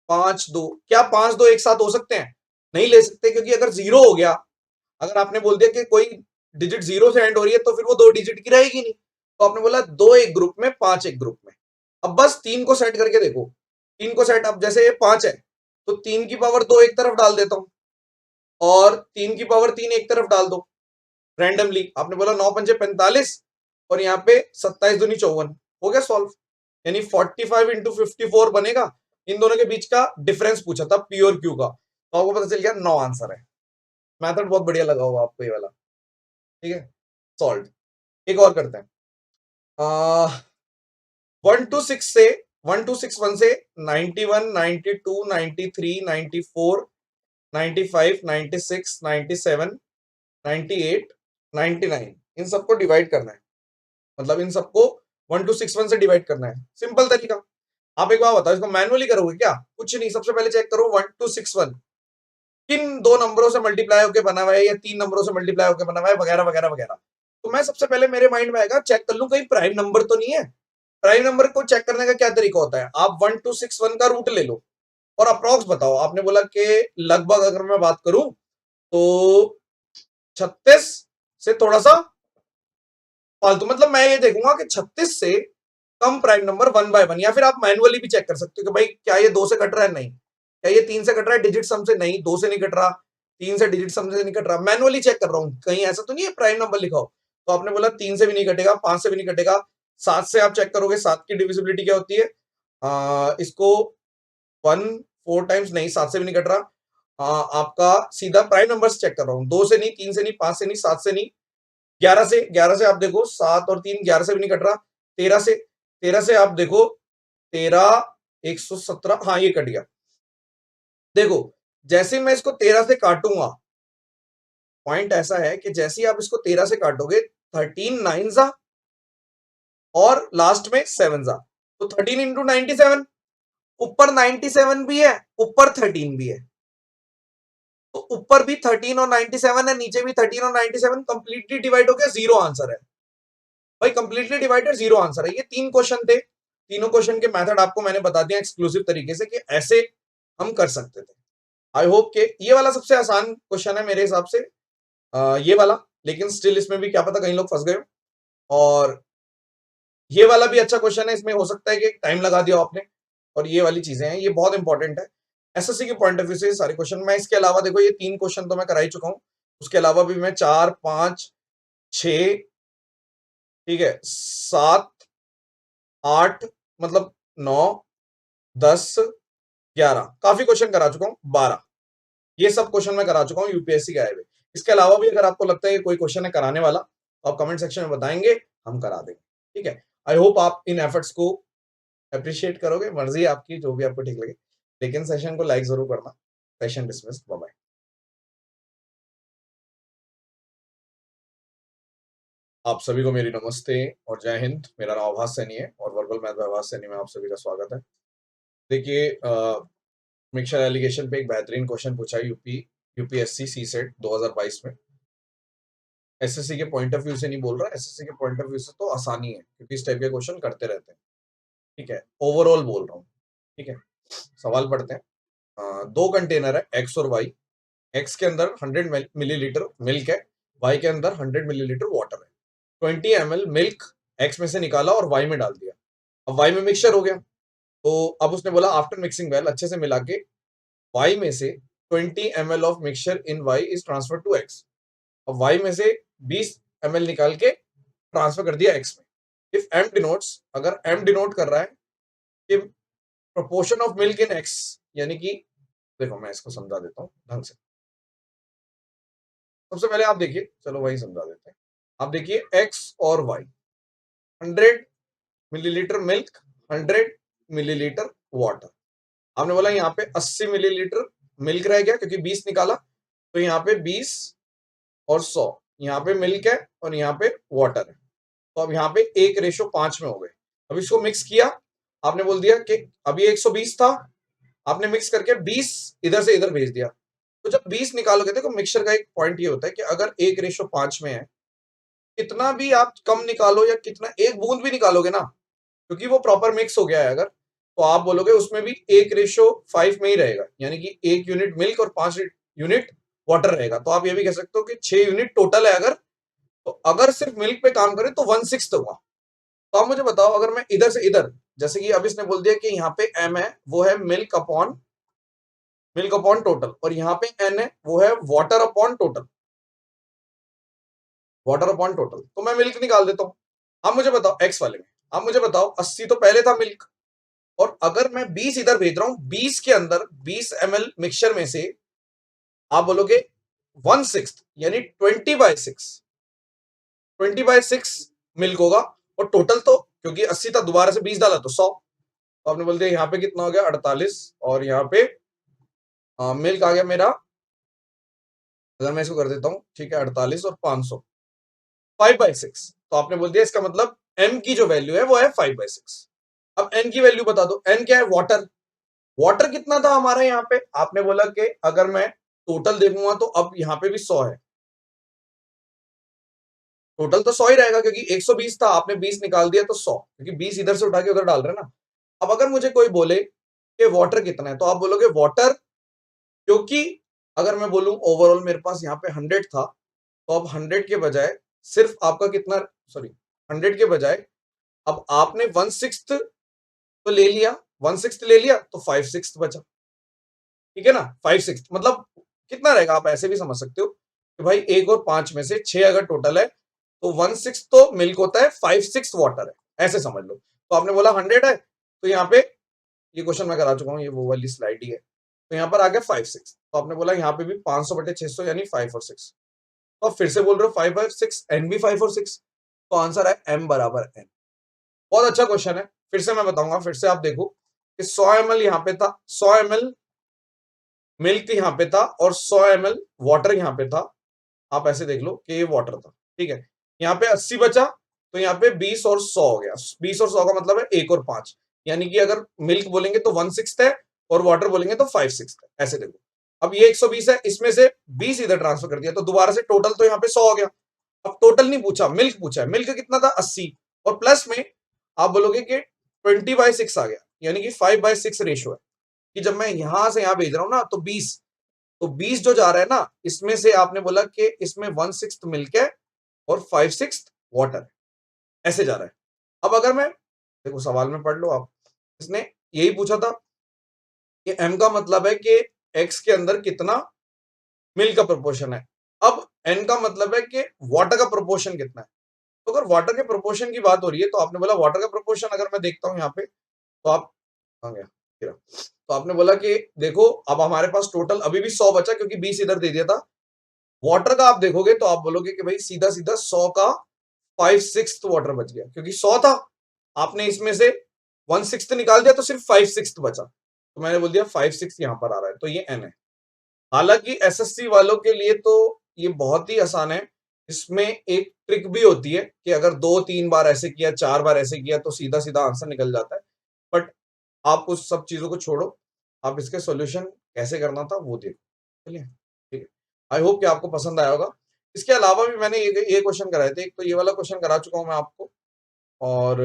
5 2, क्या 5 2 एक साथ हो सकते हैं? नहीं ले सकते, क्योंकि अगर जीरो हो गया, अगर आपने बोल दिया कि कोई डिजिट जीरो से एंड हो रही है, तो फिर वो 2 डिजिट की रहेगी नहीं। तो आपने बोला 2 एक ग्रुप में, 5 एक ग्रुप में। अब बस 3 को सेट करके देखो, 3 को सेट, अब जैसे ये 5 है तो 3 की पावर 2 एक तरफ डाल देता हूं और 3 की पावर 3 एक तरफ डाल दो रैंडमली। आपने बोला 9 5 45 और यहाँ पे 27 दूनी 54, हो गया सॉल्व। यानी 45 × 54 बनेगा। इन दोनों के बीच का डिफरेंस पूछा था पी और क्यू का, तो आपको पता चल गया 9 आंसर है। मैथड बहुत बढ़िया लगा होगा आपको ये वाला, ठीक है, सॉल्व। एक और करते हैं। 1 2 6 से 1 2 6 1 से 91 92 93 94 95 96 97 98 99, इन सबको डिवाइड करना है। मतलब इन सबको 1 2 6 1 से डिवाइड करना है। सिंपल तरीका। आप एक बार बताओ, इसको मैनुअली करोगे क्या? कुछ नहीं, सबसे पहले चेक करो 1 2 6 1 किन दो नंबरों से मल्टीप्लाई होकर बना हुआ है, या 3 नंबरों से मल्टीप्लाई होकर बना हुआ है, वगैरह वगैरह वगैरह। तो मैं सबसे पहले मेरे माइंड में आएगा, चेक कर लूं कहीं प्राइम नंबर तो नहीं है। प्राइम नंबर को चेक करने का क्या तरीका होता है, आप 1 2 6 1 का रूट ले लो और अप्रॉक्स बताओ। आपने बोला कि लगभग अगर मैं बात करूं तो 36 से थोड़ा सा फालतू, मतलब मैं ये देखूंगा कि 36 से कम प्राइम नंबर 1/1, या फिर आप मैनुअली भी चेक कर सकते हो कि भाई क्या ये 2 से कट रहा है, नहीं। क्या ये 3 से कट रहा है डिजिट सम से, नहीं। 2 से नहीं कट रहा, 3 से डिजिट सम से नहीं कट रहा, मैनुअली चेक कर रहा हूं कहीं ऐसा तो नहीं है प्राइम नंबर लिखा हो। तो आपने बोला 3 से भी नहीं कटेगा, 5 से भी नहीं कटेगा, 7 से आप चेक करोगे, 7 की डिविजिबिलिटी क्या होती है, इसको 1 4 टाइम्स, नहीं 7 से भी नहीं कट रहा। आपका सीधा प्राइम नंबर चेक कर रहा हूँ, 2 से नहीं, 3 से नहीं, 5 से नहीं, 7 से नहीं, 11 से आप देखो 7 और 3 11 से भी नहीं कट रहा। 13 से आप देखो 13 117, हाँ ये कट गया। देखो जैसे मैं इसको 13 से काटूंगा, पॉइंट ऐसा है कि जैसे ही आप इसको 13 से काटोगे, 13 9 जा और लास्ट में 7 जा, तो 13 × 97, ऊपर 97 भी है, ऊपर 13 भी है, तो ऊपर भी 13 और 97 है, नीचे भी 13 और 97, कंप्लीटली डिवाइड हो गया, जीरो आंसर है भाई। कंप्लीटली डिवाइडेड, जीरो आंसर है। ये 3 क्वेश्चन थे, तीनों क्वेश्चन के मेथड आपको मैंने बता दिया एक्सक्लूसिव तरीके से कि ऐसे हम कर सकते थे। आई होप के ये वाला सबसे आसान क्वेश्चन है मेरे हिसाब से, ये वाला, लेकिन स्टिल इसमें भी क्या पता कहीं लोग फंस गए हो। और ये वाला भी अच्छा क्वेश्चन है, इसमें हो सकता है कि टाइम लगा दिया आपने, और ये वाली चीजें हैं, ये बहुत इंपॉर्टेंट है एसएससी के पॉइंट ऑफ व्यू से सारे क्वेश्चन। मैं इसके अलावा देखो ये 3 क्वेश्चन तो मैं करा ही चुका हूं, उसके अलावा भी मैं 4 5 6, ठीक है, 7 8, मतलब 9 10 11, काफी क्वेश्चन करा चुका हूं, 12, ये सब क्वेश्चन मैं करा चुका हूं यूपीएससी के आए हुए। इसके अलावा भी अगर आपको लगता है कि कोई क्वेश्चन है कराने वाला, आप कमेंट सेक्शन में बताएंगे, हम करा देंगे, ठीक है। आई होप आप इन एफर्ट्स को अप्रिशिएट करोगे, मर्जी है आपकी, जो भी आपको ठीक लगे, लेकिन सेशन को लाइक जरूर करना। Session dismissed, bye bye. आप सभी को मेरी नमस्ते और जय हिंद। मेरा नाम आभास सैनी है और वर्बल मैथ बाय आभास सैनी में आप सभी का स्वागत है। देखिए, मिक्सचर एलिगेशन पे एक बेहतरीन क्वेश्चन पूछा है यूपीएससी सीसेट 2022 में। एसएससी के पॉइंट ऑफ व्यू से नहीं बोल रहा, एसएससी के पॉइंट ऑफ व्यू से तो आसानी है, क्योंकि इस टाइप के क्वेश्चन करते रहते हैं, ठीक है। ओवरऑल बोल रहा हूँ, ठीक है। सवाल पढ़ते हैं। दो कंटेनर है एक्स और वाई। एक्स के अंदर 100 मिलीलीटर मिल्क है, वाई के अंदर 100 मिलीलीटर वाटर है। 20 ml मिल्क एक्स में से निकाला और वाई में डाल दिया। अब वाई में मिक्सचर हो गया, तो अब उसने बोला आफ्टर मिक्सिंग वेल, अच्छे से मिला के वाई में से 20 ml of mixture in Y is transfer to X. अब वाई में से 20 ml निकाल के ट्रांसफर कर दिया एक्स में। इफ एम डिनोट्स, अगर एम डिनोट कर रहा है कि proportion of milk in x, यानी कि देखो मैं इसको समझा देता हूँ ढंग से। सबसे पहले आप देखिए, चलो वही समझा देते हैं। आप देखिए एक्स और Y, 100 millilitre milk, 100 millilitre water. आपने बोला यहाँ पे 80 मिलीलीटर मिल्क रह गया क्योंकि 20 निकाला, तो यहाँ पे 20 और 100, यहाँ पे मिल्क है और यहाँ पे वाटर है, तो अब यहाँ पे 1:5 में हो गए। अब इसको मिक्स किया, आपने बोल दिया कि अभी 120 था, आपने मिक्स करके 20 इधर से इधर भेज दिया। तो जब 20 निकालोगे, देखो मिक्सचर का एक पॉइंट ये होता है कि अगर 1:5 में है, कितना भी आप कम निकालो या कितना एक बूंद भी निकालोगे ना, क्योंकि वो प्रॉपर मिक्स हो गया है अगर, तो आप बोलोगे उसमें भी 1:5 में ही रहेगा, यानी कि 1 यूनिट मिल्क और 5 यूनिट वाटर रहेगा। तो आप ये भी कह सकते हो कि 6 यूनिट टोटल है अगर, तो अगर सिर्फ मिल्क पे काम करें तो 1/6 होगा। तो आप मुझे बताओ, अगर मैं इधर से इधर, जैसे कि अब इसने बोल दिया कि यहाँ पे m है, वो है मिल्क अपॉन टोटल, और यहाँ पे n है, वो है water upon total, water upon total. तो मैं मिल्क निकाल देता हूँ। अब मुझे बताओ एक्स वाले में, अब मुझे बताओ 80 तो पहले था मिल्क, और अगर मैं 20 इधर भेज रहा हूं, 20 के अंदर 20 ml मिक्सचर में से आप बोलोगे 1/6, यानी 20/6 मिल्क होगा, और टोटल तो क्योंकि 80 था, दोबारा से 20 डाला तो 100, तो आपने बोल दिया यहाँ पे कितना हो गया 48, और यहाँ पे मिल्क आ गया मेरा, अगर मैं इसको कर देता हूँ, ठीक है, 48 और 500, 5/6। तो आपने बोल दिया इसका मतलब m की जो वैल्यू है वो है 5/6। अब n की वैल्यू बता दो, n क्या है, वाटर। वाटर कितना था हमारा यहाँ पे, आपने बोला कि अगर मैं टोटल देखूंगा तो अब यहाँ पे भी 100 है, टोटल तो 100 ही रहेगा क्योंकि 120 था, आपने 20 निकाल दिया तो 100, क्योंकि 20 इधर से उठा के उधर डाल रहे हैं ना। अब अगर मुझे कोई बोले कि वाटर कितना है, तो आप बोलोगे वाटर, क्योंकि अगर मैं बोलूं ओवरऑल मेरे पास यहाँ पे 100 था, तो अब 100 के बजाय सिर्फ आपका कितना, सॉरी 100 के बजाय अब आपने 1/6 तो ले लिया, 1/6 ले लिया तो 5/6 बचा, ठीक है ना। 5/6 मतलब कितना रहेगा, आप ऐसे भी समझ सकते हो कि भाई 1 और 5 में से 6 अगर टोटल है, तो 1/6 तो मिल्क होता है, 5/6 वाटर है, ऐसे समझ लो। तो आपने बोला 100 है, तो यहाँ पे ये क्वेश्चन मैं करा चुका हूँ, ये वो वाली स्लाइड ही है, तो यहाँ पर आ गया 5/6। तो आपने बोला यहाँ पे भी 500/600 यानी 5 और 6, तो आप फिर से बोल रहे हो 5 और 6, एन भी 5 और 6, तो आंसर है m बराबर n। बहुत अच्छा क्वेश्चन है, फिर से मैं बताऊंगा, फिर से आप देखो कि 100 ml यहाँ पे था, 100 ml मिल्क यहाँ पे था, और 100 ml वाटर यहाँ पे था। आप ऐसे देख लो कि ये वाटर था, ठीक है। यहाँ पे 80 बचा, तो यहाँ पे 20 और 100 हो गया। 20 और 100 का मतलब है 1 और 5, यानी कि अगर मिल्क बोलेंगे तो 1/6 है, और वाटर बोलेंगे तो 5/6 है, ऐसे देखो। अब ये 120 है, इसमें से 20 इधर ट्रांसफर कर दिया, तो दोबारा से टोटल तो यहाँ पे 100 हो गया। अब टोटल नहीं पूछा, मिल्क पूछा है, मिल्क कितना था 80, और प्लस में आप बोलोगे कि 20/6 आ गया, यानी कि 5/6 रेशो है, कि जब मैं यहां से यहां भेज रहा हूं ना, तो 20, तो 20 जो जा रहा है ना, इसमें से आपने बोला कि इसमें 1/6 मिल्क है और 5/6 वाटर, ऐसे जा रहा है। अब अगर मैं देखो, सवाल में पढ़ लो आप, इसने यही पूछा था कि m का मतलब है कि x के अंदर कितना मिल्क का प्रोपोर्शन है, अब n का मतलब है कि वाटर का प्रोपोर्शन कितना है। तो अगर वाटर के प्रोपोर्शन की बात हो रही है, तो आपने बोला वाटर का प्रोपोर्शन, अगर मैं देखता हूं यहाँ पे, तो आप आ गया, तो आपने बोला कि देखो अब हमारे पास टोटल अभी भी 100 बचा, क्योंकि 20 इधर दे दिया था। वाटर का आप देखोगे तो आप बोलोगे कि भाई सीधा सीधा 100 का 5/6 वाटर बच गया, क्योंकि 100 था, आपने इसमें से 1/6 निकाल दिया तो सिर्फ 5/6 बचा, तो मैंने बोल दिया 5/6 यहां पर आ रहा है, तो ये n है। हालांकि एसएससी वालों के लिए तो ये बहुत ही आसान है, इसमें एक ट्रिक भी होती है कि अगर 2-3 बार ऐसे किया, 4 बार ऐसे किया तो सीधा सीधा आंसर निकल जाता है, बट आप उस सब चीजों को छोड़ो, आप इसके सॉल्यूशन कैसे करना था वो देखो, चलिए ठीक है। आई होप कि आपको पसंद आया होगा। इसके अलावा भी मैंने ये क्वेश्चन कराए थे, एक तो ये वाला क्वेश्चन करा चुका हूं मैं आपको, और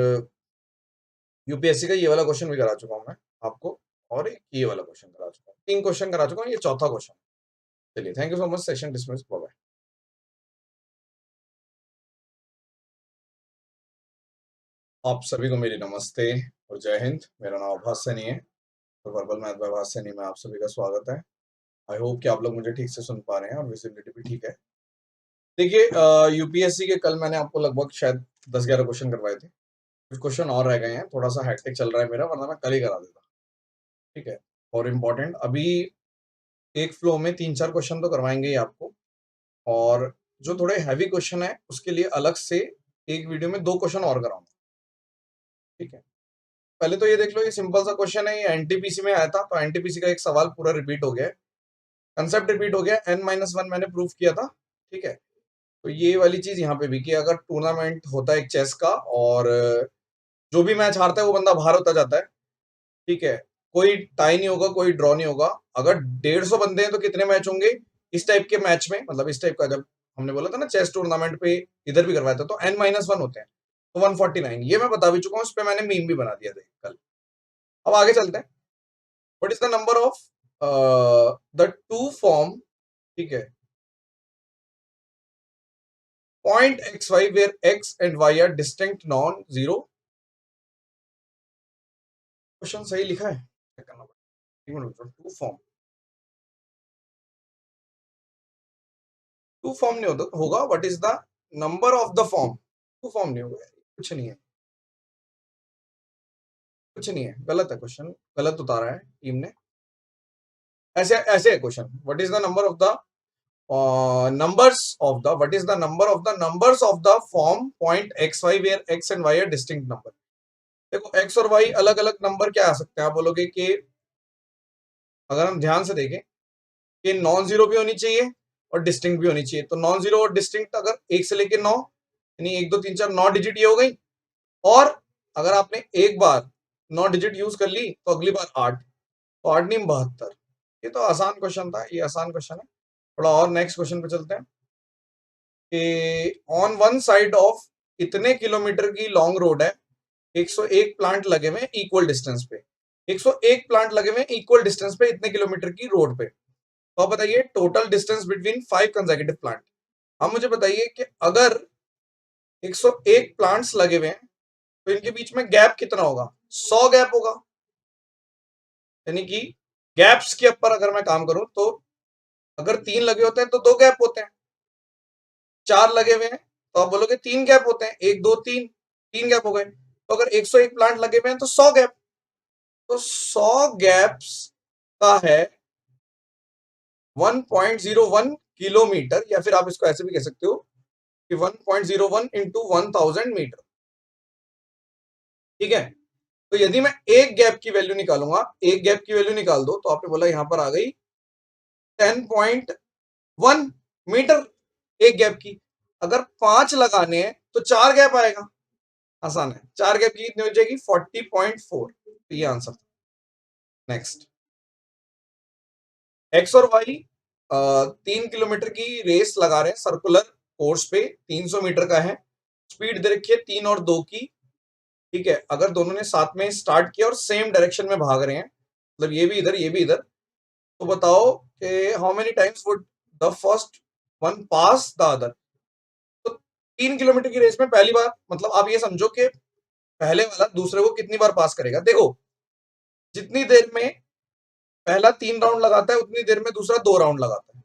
यूपीएससी का ये वाला क्वेश्चन भी करा चुका हूं मैं आपको, और एक ये वाला क्वेश्चन करा चुका हूँ, 3 क्वेश्चन करा चुका हूँ, ये चौथा क्वेश्चन। चलिए, thank you so much, session dismiss, bye bye. आप सभी को मेरी नमस्ते और जय हिंद। मेरा नाम आभास सैनी है और वर्बल मैथ बाय आभास सैनी में आप सभी का स्वागत है। आई होप कि आप लोग मुझे ठीक से सुन पा रहे हैं और विजिबिलिटी भी ठीक है। देखिए, यूपीएससी के कल मैंने आपको लगभग शायद 10-11 क्वेश्चन करवाए थे, कुछ क्वेश्चन और रह गए हैं, थोड़ा सा हैक्टिक चल रहा है मेरा, वरना मैं कल ही करा देता, ठीक है। और इम्पोर्टेंट, अभी एक फ्लो में 3-4 क्वेश्चन तो करवाएंगे ही आपको, और जो थोड़े हैवी क्वेश्चन है उसके लिए अलग से एक वीडियो में 2 क्वेश्चन और कराऊंगा, ठीक है। पहले तो ये देख लो, ये सिंपल सा क्वेश्चन है, ये एनटीपीसी में आया था, तो एनटीपीसी का एक सवाल पूरा रिपीट हो गया है, कंसेप्ट रिपीट हो गया, n-1 मैंने प्रूफ किया था, ठीक है। तो ये वाली चीज यहाँ पे भी कि अगर टूर्नामेंट होता है एक चेस का, और जो भी मैच हारता है वो बंदा बाहर होता जाता है, ठीक है। कोई टाई नहीं होगा, कोई ड्रॉ नहीं होगा। अगर 150 बंदे हैं तो कितने मैच होंगे इस टाइप के मैच में, मतलब इस टाइप का, जब हमने बोला था ना चेस टूर्नामेंट पे इधर भी करवाया था, तो n-1 होते हैं, तो 149, ये मैं बता भी चुका हूँ, इस पे मैंने मीम भी बना दिया था कल। अब आगे चलते हैं। What is the number of the two form, ठीक है, point X Y where X and Y are distinct non zero. Question सही लिखा है, चेक करना पड़ेगा। टू फॉर्म, टू फॉर्म नहीं होता होगा, what is the number of the form, two form नहीं होगा, कुछ नहीं है, कुछ नहीं है, गलत है क्वेश्चन, गलत उतारा है टीम ने। ऐसे ऐसे है question, what is the number of the numbers of the what is the number of the numbers of the form point x y where x and y are distinct number। देखो x और y अलग अलग number क्या आ सकते हैं, आप बोलोगे कि अगर हम ध्यान से देखें कि नॉन जीरो भी होनी चाहिए और डिस्टिंक्ट भी होनी चाहिए, तो नॉन जीरो और डिस्टिंक्ट अगर 1 से लेके 9, यानी 1 2 3 4 9 डिजिट ये हो गई, और अगर आपने एक बार 9 डिजिट यूज कर ली तो अगली बार 8, तो 8 नहीं 72। ये तो आसान क्वेश्चन था, ये आसान क्वेश्चन है। थोड़ा और नेक्स्ट क्वेश्चन पे चलते हैं कि ऑन वन साइड ऑफ इतने किलोमीटर की लॉन्ग रोड है, 101 प्लांट लगे हुए इक्वल डिस्टेंस पे, 101 प्लांट लगे हुए इक्वल डिस्टेंस पे इतने किलोमीटर की रोड पे, तो आप बताइए total distance between 5 consecutive plant. अब मुझे बताइए कि अगर 101 प्लांट्स लगे हुए हैं तो इनके बीच में गैप कितना होगा, 100 गैप होगा, यानी कि गैप्स के ऊपर अगर मैं काम करूं तो अगर 3 लगे होते हैं तो 2 गैप होते हैं, 4 लगे हुए हैं तो आप बोलोगे 3 गैप होते हैं, 1 2 3, 3 गैप हो गए। तो अगर 101 प्लांट लगे हुए हैं तो 100 गैप, तो 100 गैप्स का है 1.01 किलोमीटर, या फिर आप इसको ऐसे भी कह सकते हो कि 1.01 इंटू 1000 मीटर, ठीक है। तो यदि मैं एक गैप की वैल्यू निकालूंगा, एक गैप की वैल्यू निकाल दो, तो आपने बोला यहां पर आ गई 10.1 मीटर एक गैप की। अगर 5 लगाने हैं तो 4 गैप आएगा, आसान है, 4 गैप की कितनी हो जाएगी 40.4, तो ये आंसर। नेक्स्ट, एक्स और वाई 3 किलोमीटर की रेस लगा रहे हैं सर्कुलर कोर्स पे, 300 मीटर का है, स्पीड दे रखी है 3 और 2 की, ठीक है। अगर दोनों ने साथ में स्टार्ट किया और सेम डायरेक्शन में भाग रहे हैं, मतलब ये भी इधर ये भी इधर, तो बताओ कि how many times would the first one pass the other. तो 3 किलोमीटर की रेस में पहली बार, मतलब आप ये समझो कि पहले वाला दूसरे को कितनी बार पास करेगा। देखो, जितनी देर में पहला 3 राउंड लगाता है उतनी देर में दूसरा 2 राउंड लगाता है,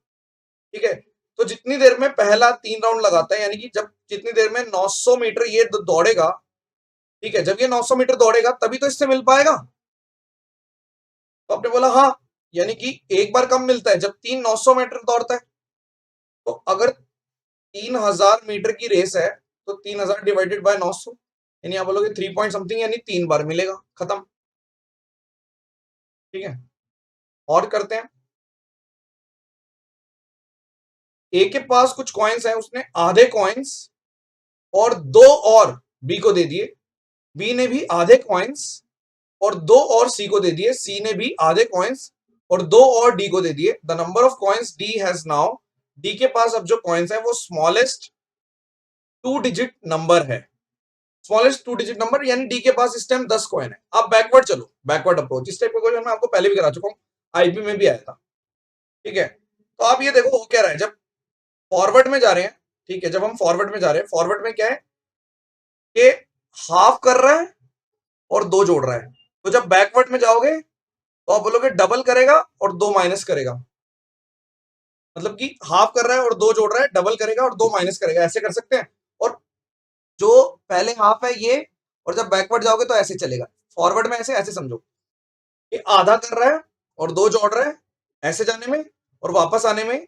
ठीक है। तो जितनी देर में पहला 3 राउंड लगाता है, यानी कि जब जितनी देर में 900 मीटर ये दौड़ेगा, ठीक है, जब ये 900 मीटर दौड़ेगा तभी तो इससे मिल पाएगा। तो आपने बोला हाँ, यानी कि एक बार कम मिलता है जब 900 मीटर दौड़ता है। तो अगर 3000 मीटर की रेस है तो 3000 डिवाइडेड बाय 900, यानी आप बोलोगे 3 पॉइंट समथिंग, यानी 3 बार मिलेगा, खत्म। ठीक है, और करते हैं। ए के पास कुछ कॉइन्स हैं, उसने आधे कॉइन्स और 2 और बी को दे दिए, बी ने भी आधे कॉइन्स और 2 और सी को दे दिए, सी ने भी आधे कॉइन्स और 2 और डी को दे दिए। The number of coins D has now, D के पास अब जो कॉइन्स है वो स्मॉलेस्ट 2 डिजिट नंबर है, स्मॉलेस्ट 2 डिजिट नंबर, यानी डी के पास इस टाइम 10 कॉइन है। आप बैकवर्ड चलो, बैकवर्ड अप्रोच, इस टाइप का क्वेश्चन मैं आपको पहले भी करा चुका हूं, आईबी में भी आया था। ठीक है, तो आप ये देखो वो क्या रहा है, जब फॉरवर्ड में जा रहे हैं, ठीक है, जब हम फॉरवर्ड में जा रहे हैं, फॉरवर्ड में क्या है कि हाफ कर रहा है और 2 जोड़ रहा है। तो जब बैकवर्ड में जाओगे तो आप बोलोगे डबल करेगा और 2 माइनस करेगा, मतलब कि हाफ कर रहा है और 2 जोड़ रहा है, डबल करेगा और 2 माइनस करेगा, ऐसे कर सकते हैं। और जो पहले हाफ है ये, और जब बैकवर्ड जाओगे तो ऐसे चलेगा। फॉरवर्ड में ऐसे ऐसे समझो, ये आधा कर रहा है और 2 जोड़ रहा है, ऐसे जाने में और वापस आने में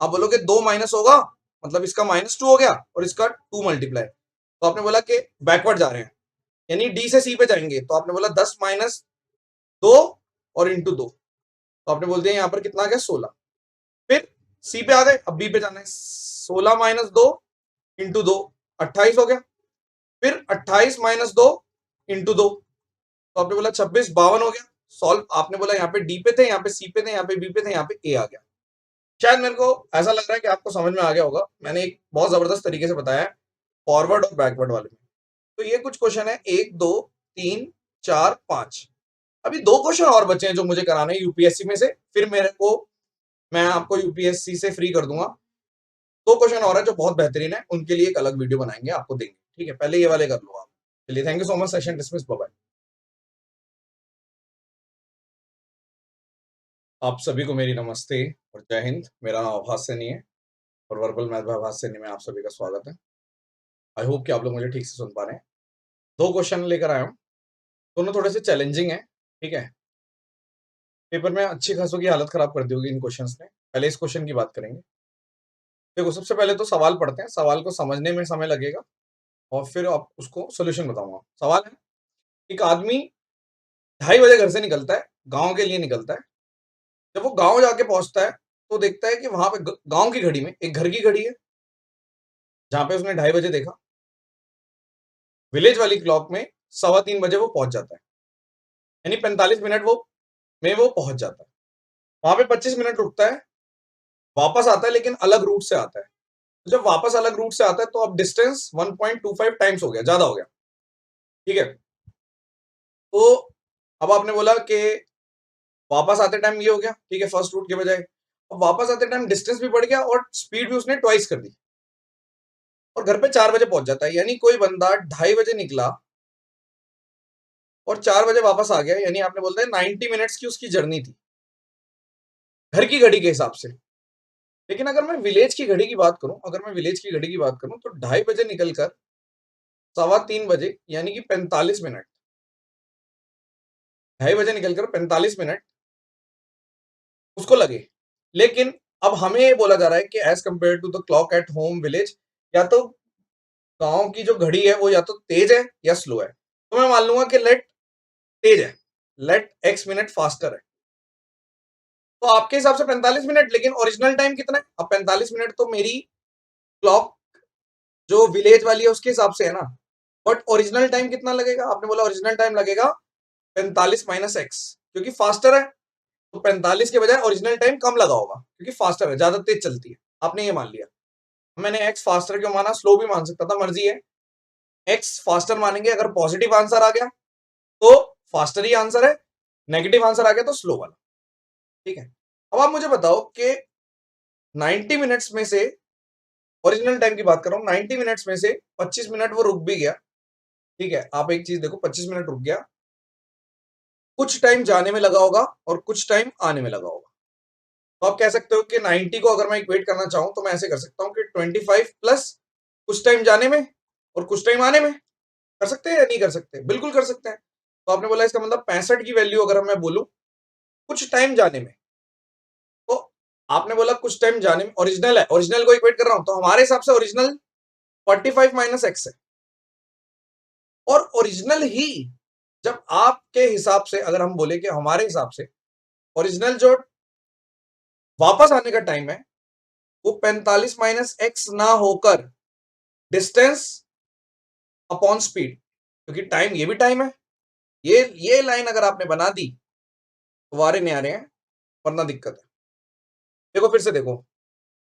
आप बोलोगे 2 माइनस होगा, मतलब इसका -2 हो गया और इसका 2 मल्टीप्लाई। तो आपने बोला कि बैकवर्ड जा रहे हैं, यानी डी से सी पे जाएंगे, तो आपने बोला 10 माइनस 2 और इंटू 2, तो आपने बोल दिया यहाँ पर कितना आ गया 16। फिर सी पे आ गए, अब बी पे जाना है, 16 माइनस 2 इंटू 2 28 हो गया। फिर 28 माइनस 2 इंटू 2, तो आपने बोला 26, 52 हो गया। सॉल्व, आपने बोला यहाँ पे डी पे थे, यहाँ पे सी पे थे, यहाँ पे बी पे थे, यहाँ पे ए आ गया। शायद मेरे को ऐसा लग रहा है कि आपको समझ में आ गया होगा, मैंने एक बहुत जबरदस्त तरीके से बताया है फॉरवर्ड और बैकवर्ड वाले में। तो ये कुछ क्वेश्चन है, 1 2 3 4 5, अभी 2 क्वेश्चन और बचे हैं जो मुझे कराने हैं यूपीएससी में से, फिर मेरे को, मैं आपको यूपीएससी से फ्री कर दूंगा। 2 क्वेश्चन और है जो बहुत बेहतरीन है, उनके लिए एक अलग वीडियो बनाएंगे, आपको देंगे। ठीक है, पहले ये वाले कर लो आप। चलिए, thank you so much, session dismiss, bye bye. आप सभी को मेरी नमस्ते और जय हिंद। मेरा नाम आभास सैनी है और वर्बल मैथ बाय आभास सैनी में आप सभी का स्वागत है। आई होप कि आप लोग मुझे ठीक से सुन पा रहे हैं। 2 क्वेश्चन लेकर आया हूँ, दोनों थोड़े से चैलेंजिंग है। ठीक है, पेपर में अच्छी खासों की हालत खराब कर दी होगी इन क्वेश्चंस ने। पहले इस क्वेश्चन की बात करेंगे। देखो, सबसे पहले तो सवाल पढ़ते हैं, सवाल को समझने में समय लगेगा और फिर आप उसको सोल्यूशन बताऊंगा। सवाल है, एक आदमी 2:30 बजे घर से निकलता है, गांव के लिए निकलता है। जब वो गांव जाके पहुंचता है तो देखता है कि वहां पे गांव की घड़ी में एक घर की घड़ी है, जहां पे उसने 2:30 बजे देखा। विलेज वाली क्लॉक में 3:15 बजे वो पहुंच जाता है, यानी 45 मिनट वो पहुंच जाता है। वहां पे 25 मिनट रुकता है, वापस आता है, लेकिन अलग रूट से आता है। तो जब वापस अलग रूट से आता है तो अब डिस्टेंस 1.25 टाइम्स हो गया, ज्यादा हो गया। ठीक है, तो अब आपने बोला कि वापस आते टाइम ये हो गया, ठीक है, फर्स्ट रूट के बजाय। अब वापस आते टाइम डिस्टेंस भी बढ़ गया और स्पीड भी उसने ट्वाइस कर दी और घर पे 4 बजे पहुंच जाता है। यानी कोई बंदा 2:30 बजे निकला और 4 बजे वापस आ गया, यानी आपने बोलते हैं 90 मिनट्स की उसकी जर्नी थी घर की घड़ी के हिसाब से। लेकिन अगर मैं विलेज की घड़ी की बात करूं, तो 2:30 बजे निकलकर 3:15 बजे, यानी कि 45 मिनट, 2:30 बजे निकलकर 45 मिनट उसको लगे। लेकिन अब हमें ये बोला जा रहा है कि as compared to the clock at home village, या तो गांव की जो घड़ी है वो या तो तेज है या स्लो है। तो मैं मान लूंगा कि लेट तेज है, लेट x मिनट फास्टर है। तो आपके हिसाब से 45 मिनट, लेकिन ओरिजिनल टाइम कितना है? अब 45 मिनट तो मेरी क्लॉक जो विलेज वाली है उसके हिसाब से है ना, बट ओरिजिनल टाइम कितना लगेगा? आपने बोला ओरिजिनल टाइम लगेगा 45 माइनस एक्स, क्योंकि फास्टर है तो 45 के बजाय ओरिजिनल टाइम कम लगा होगा, क्योंकि फास्टर है, ज्यादा तेज चलती है। आपने ये मान लिया। मैंने एक्स फास्टर क्यों माना? स्लो भी मान सकता था, मर्जी है। एक्स फास्टर मानेंगे, अगर पॉजिटिव आंसर आ गया तो फास्टर ही आंसर है, नेगेटिव आंसर आ गया तो स्लो वाला। ठीक है, अब आप मुझे बताओ कि 90 मिनट्स में से, ओरिजिनल टाइम की बात कर रहा हूं, 90 मिनट्स में से 25 मिनट वो रुक भी गया। ठीक है, आप एक चीज देखो, 25 मिनट रुक गया, कुछ टाइम जाने में लगा होगा और कुछ टाइम आने में लगा होगा। तो आप कह सकते हो कि 90 को अगर मैं इक्वेट करना चाहूं तो मैं ऐसे कर सकता हूं कि 25 प्लस कुछ टाइम जाने में और कुछ टाइम आने में। कर सकते हैं या नहीं कर सकते? बिल्कुल कर सकते हैं। तो आपने बोला इसका मतलब 65 की वैल्यू अगर मैं बोलूं कुछ टाइम जाने में, तो आपने बोला कुछ टाइम जाने में ओरिजिनल है, ओरिजिनल को इक्वेट कर रहा हूं, तो हमारे हिसाब से ओरिजिनल 45 माइनस एक्स है। और ओरिजिनल ही जब आपके हिसाब से अगर हम बोले कि हमारे हिसाब से ओरिजिनल जो वापस आने का टाइम है वो 45 माइनस एक्स ना होकर डिस्टेंस अपॉन स्पीड, क्योंकि टाइम ये भी टाइम है। ये लाइन अगर आपने बना दी तो वारे नहीं आ रहे हैं, वरना दिक्कत है। देखो फिर से देखो,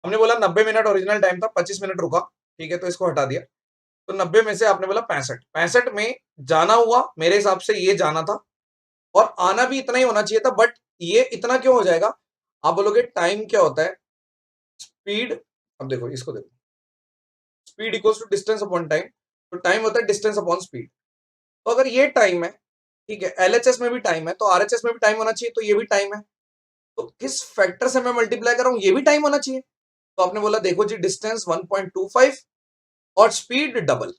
हमने बोला 90 मिनट ओरिजिनल टाइम था, 25 मिनट रुका, ठीक है, तो इसको हटा दिया। तो 90 में से आपने बोला 65, 65 में जाना हुआ मेरे हिसाब से ये जाना था और आना भी इतना ही होना चाहिए था, बट ये इतना क्यों हो जाएगा? आप बोलोगे टाइम क्या होता है? स्पीड। अब देखो इसको देखो, speed equals to distance upon time. तो टाइम होता है डिस्टेंस अपॉन स्पीड। तो अगर ये टाइम है, ठीक है, एलएचएस में भी टाइम है तो आरएचएस में भी टाइम होना चाहिए, तो ये भी टाइम है। तो किस फैक्टर से मैं मल्टीप्लाई कर रहा हूं? ये भी टाइम होना चाहिए। तो आपने बोला देखो जी डिस्टेंस 1.25 और स्पीड डबल।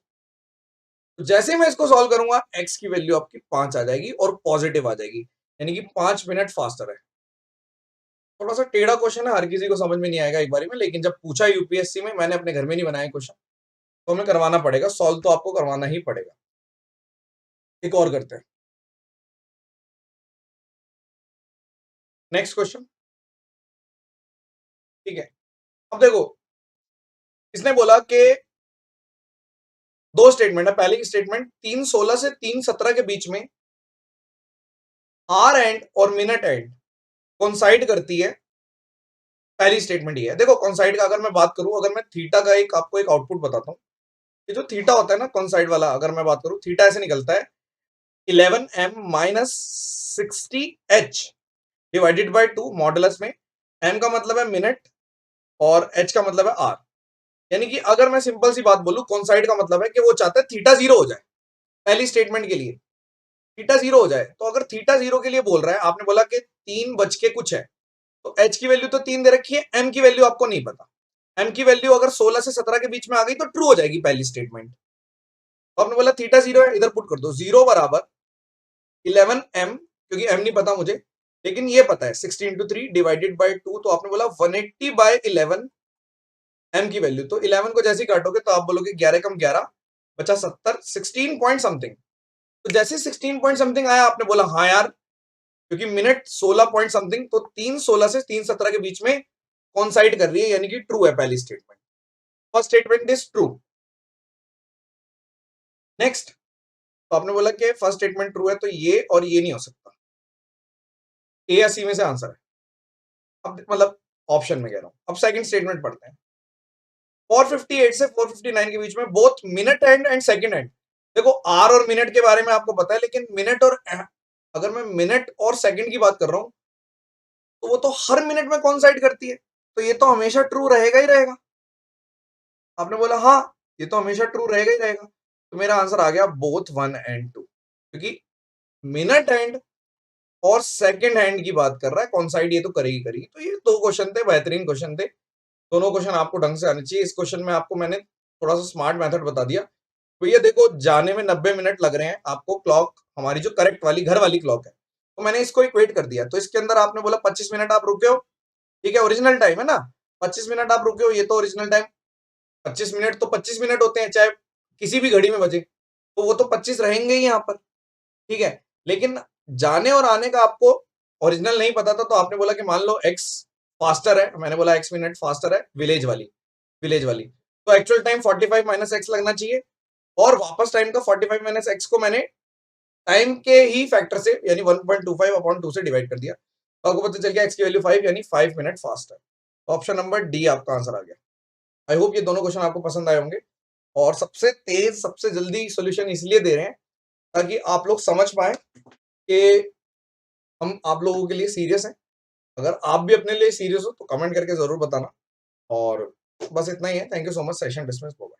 तो जैसे मैं इसको सॉल्व करूंगा एक्स की वैल्यू आपकी 5 आ जाएगी और पॉजिटिव आ जाएगी, यानी कि 5 मिनट फास्टर है। थोड़ा सा टेढ़ा क्वेश्चन है, हर किसी को समझ में नहीं आएगा एक बारी में, लेकिन जब पूछा यूपीएससी में, मैंने अपने घर में नहीं बनाया क्वेश्चन, तो हमें करवाना पड़ेगा सॉल्व, तो आपको करवाना ही पड़ेगा। एक और करते हैं, नेक्स्ट क्वेश्चन, ठीक है। अब देखो इसने बोला कि दो स्टेटमेंट है। पहली स्टेटमेंट 3:16 से 3:17 के बीच में आर एंड और मिनट एंड कॉन्साइड करती है। पहली स्टेटमेंट ये है। देखो कॉन्साइड का अगर मैं बात करूं, अगर मैं थीटा का एक आपको एक आउटपुट बताता हूं, ये जो थीटा होता है ना कॉन्साइड वाला, अगर मैं बात करूं, थीटा ऐसे निकलता है 11m minus 60h divided by 2 modulus में m का मतलब है मिनट और h का मतलब है r। यानी कि अगर मैं सिंपल सी बात बोलूं, कॉन्साइड का मतलब है कि वो चाहता है थीटा 0 हो जाए पहली स्टेटमेंट के लिए, थीटा 0 हो जाए। तो अगर थीटा 0 के लिए बोल रहा है, आपने बोला कि 3 बज के कुछ है, तो h की वैल्यू तो 3 दे रखी है, m की वैल्यू आपको नहीं पता। m की वैल्यू अगर 16 से 17 के बीच में आ गई तो ट्रू हो जाएगी पहली स्टेटमेंट। तो आपने बोला थीटा 0 है, इधर पुट कर दो, 0 बराबर 11m, क्योंकि m नहीं पता मुझे, लेकिन ये पता है 60 इंटू 3 डिवाइडेड बाई 2, तो आपने बोला 180 बाय 11 m की वैल्यू। तो 11 को जैसे ही काटोगे तो आप बोलोगे 11 कम 11 बचा 70, 16 पॉइंट समथिंग। तो जैसे 16 पॉइंट समथिंग आया, आपने बोला हाँ यार, क्योंकि मिनट 16 पॉइंट समथिंग, तो 3:16 से 3:17 के बीच में कॉन्साइड कर रही है, यानी कि ट्रू है पहली statement. First statement is true. Next, तो आपने बोला कि फर्स्ट स्टेटमेंट ट्रू है, तो ये और ये नहीं हो सकता, ए या सी में से आंसर है। अब मतलब ऑप्शन में कह रहा हूं। अब सेकंड स्टेटमेंट पढ़ते हैं। 458 से 459 के बीच में both minute and second and. देखो आर और मिनट के बारे में आपको पता है, लेकिन मिनट और अगर मैं मिनट और सेकंड की बात कर रहा हूं, तो वो तो हर मिनट में कॉन्साइड करती है, तो ये तो हमेशा ट्रू रहेगा ही रहेगा। आपने बोला हाँ, ये तो हमेशा ट्रू रहेगा ही रहेगा, तो मेरा आंसर आ गया बोथ 1 एंड 2, क्योंकि मिनट एंड और सेकंड हैंड की बात कर रहा है, कॉन्साइड ये तो करेगी करेगी। तो ये दो क्वेश्चन थे, बेहतरीन क्वेश्चन थे, दोनों क्वेश्चन आपको ढंग से आने चाहिए। इस क्वेश्चन में आपको मैंने थोड़ा सा स्मार्ट मेथड बता दिया। भैया देखो जाने में 90 मिनट लग रहे हैं आपको, क्लॉक हमारी जो करेक्ट वाली घर वाली क्लॉक है, तो मैंने इसको इक्वेट कर दिया। तो इसके अंदर आपने बोला 25 मिनट आप रुके हो, ठीक है, ओरिजिनल टाइम है ना, 25 मिनट आप रुके हो, ये तो ओरिजिनल टाइम। 25 मिनट तो 25 मिनट होते हैं, चाहे किसी भी घड़ी में बजे, तो वो तो 25 रहेंगे ही यहाँ पर, ठीक है। लेकिन जाने और आने का आपको ओरिजिनल नहीं पता था, तो आपने बोला कि मान लो एक्स फास्टर है, मैंने बोला एक्स मिनट फास्टर है विलेज वाली, तो एक्चुअल टाइम 45 माइनस एक्स लगना चाहिए, और वापस टाइम का 45 माइनस एक्स को मैंने टाइम के ही फैक्टर से यानी 1.25 अपॉन 2 से डिवाइड कर दिया, तो आपको पता चल गया एक्स की वैल्यू 5 यानी 5 मिनट फास्ट है। ऑप्शन नंबर डी आपका आंसर आ गया। आई होप ये दोनों क्वेश्चन आपको पसंद आए होंगे, और सबसे तेज सबसे जल्दी सोल्यूशन इसलिए दे रहे हैं ताकि आप लोग समझ पाए कि हम आप लोगों के लिए सीरियस हैं। अगर आप भी अपने लिए सीरियस हो तो कमेंट करके जरूर बताना, और बस इतना ही है। Thank you so much. Session dismiss होगा।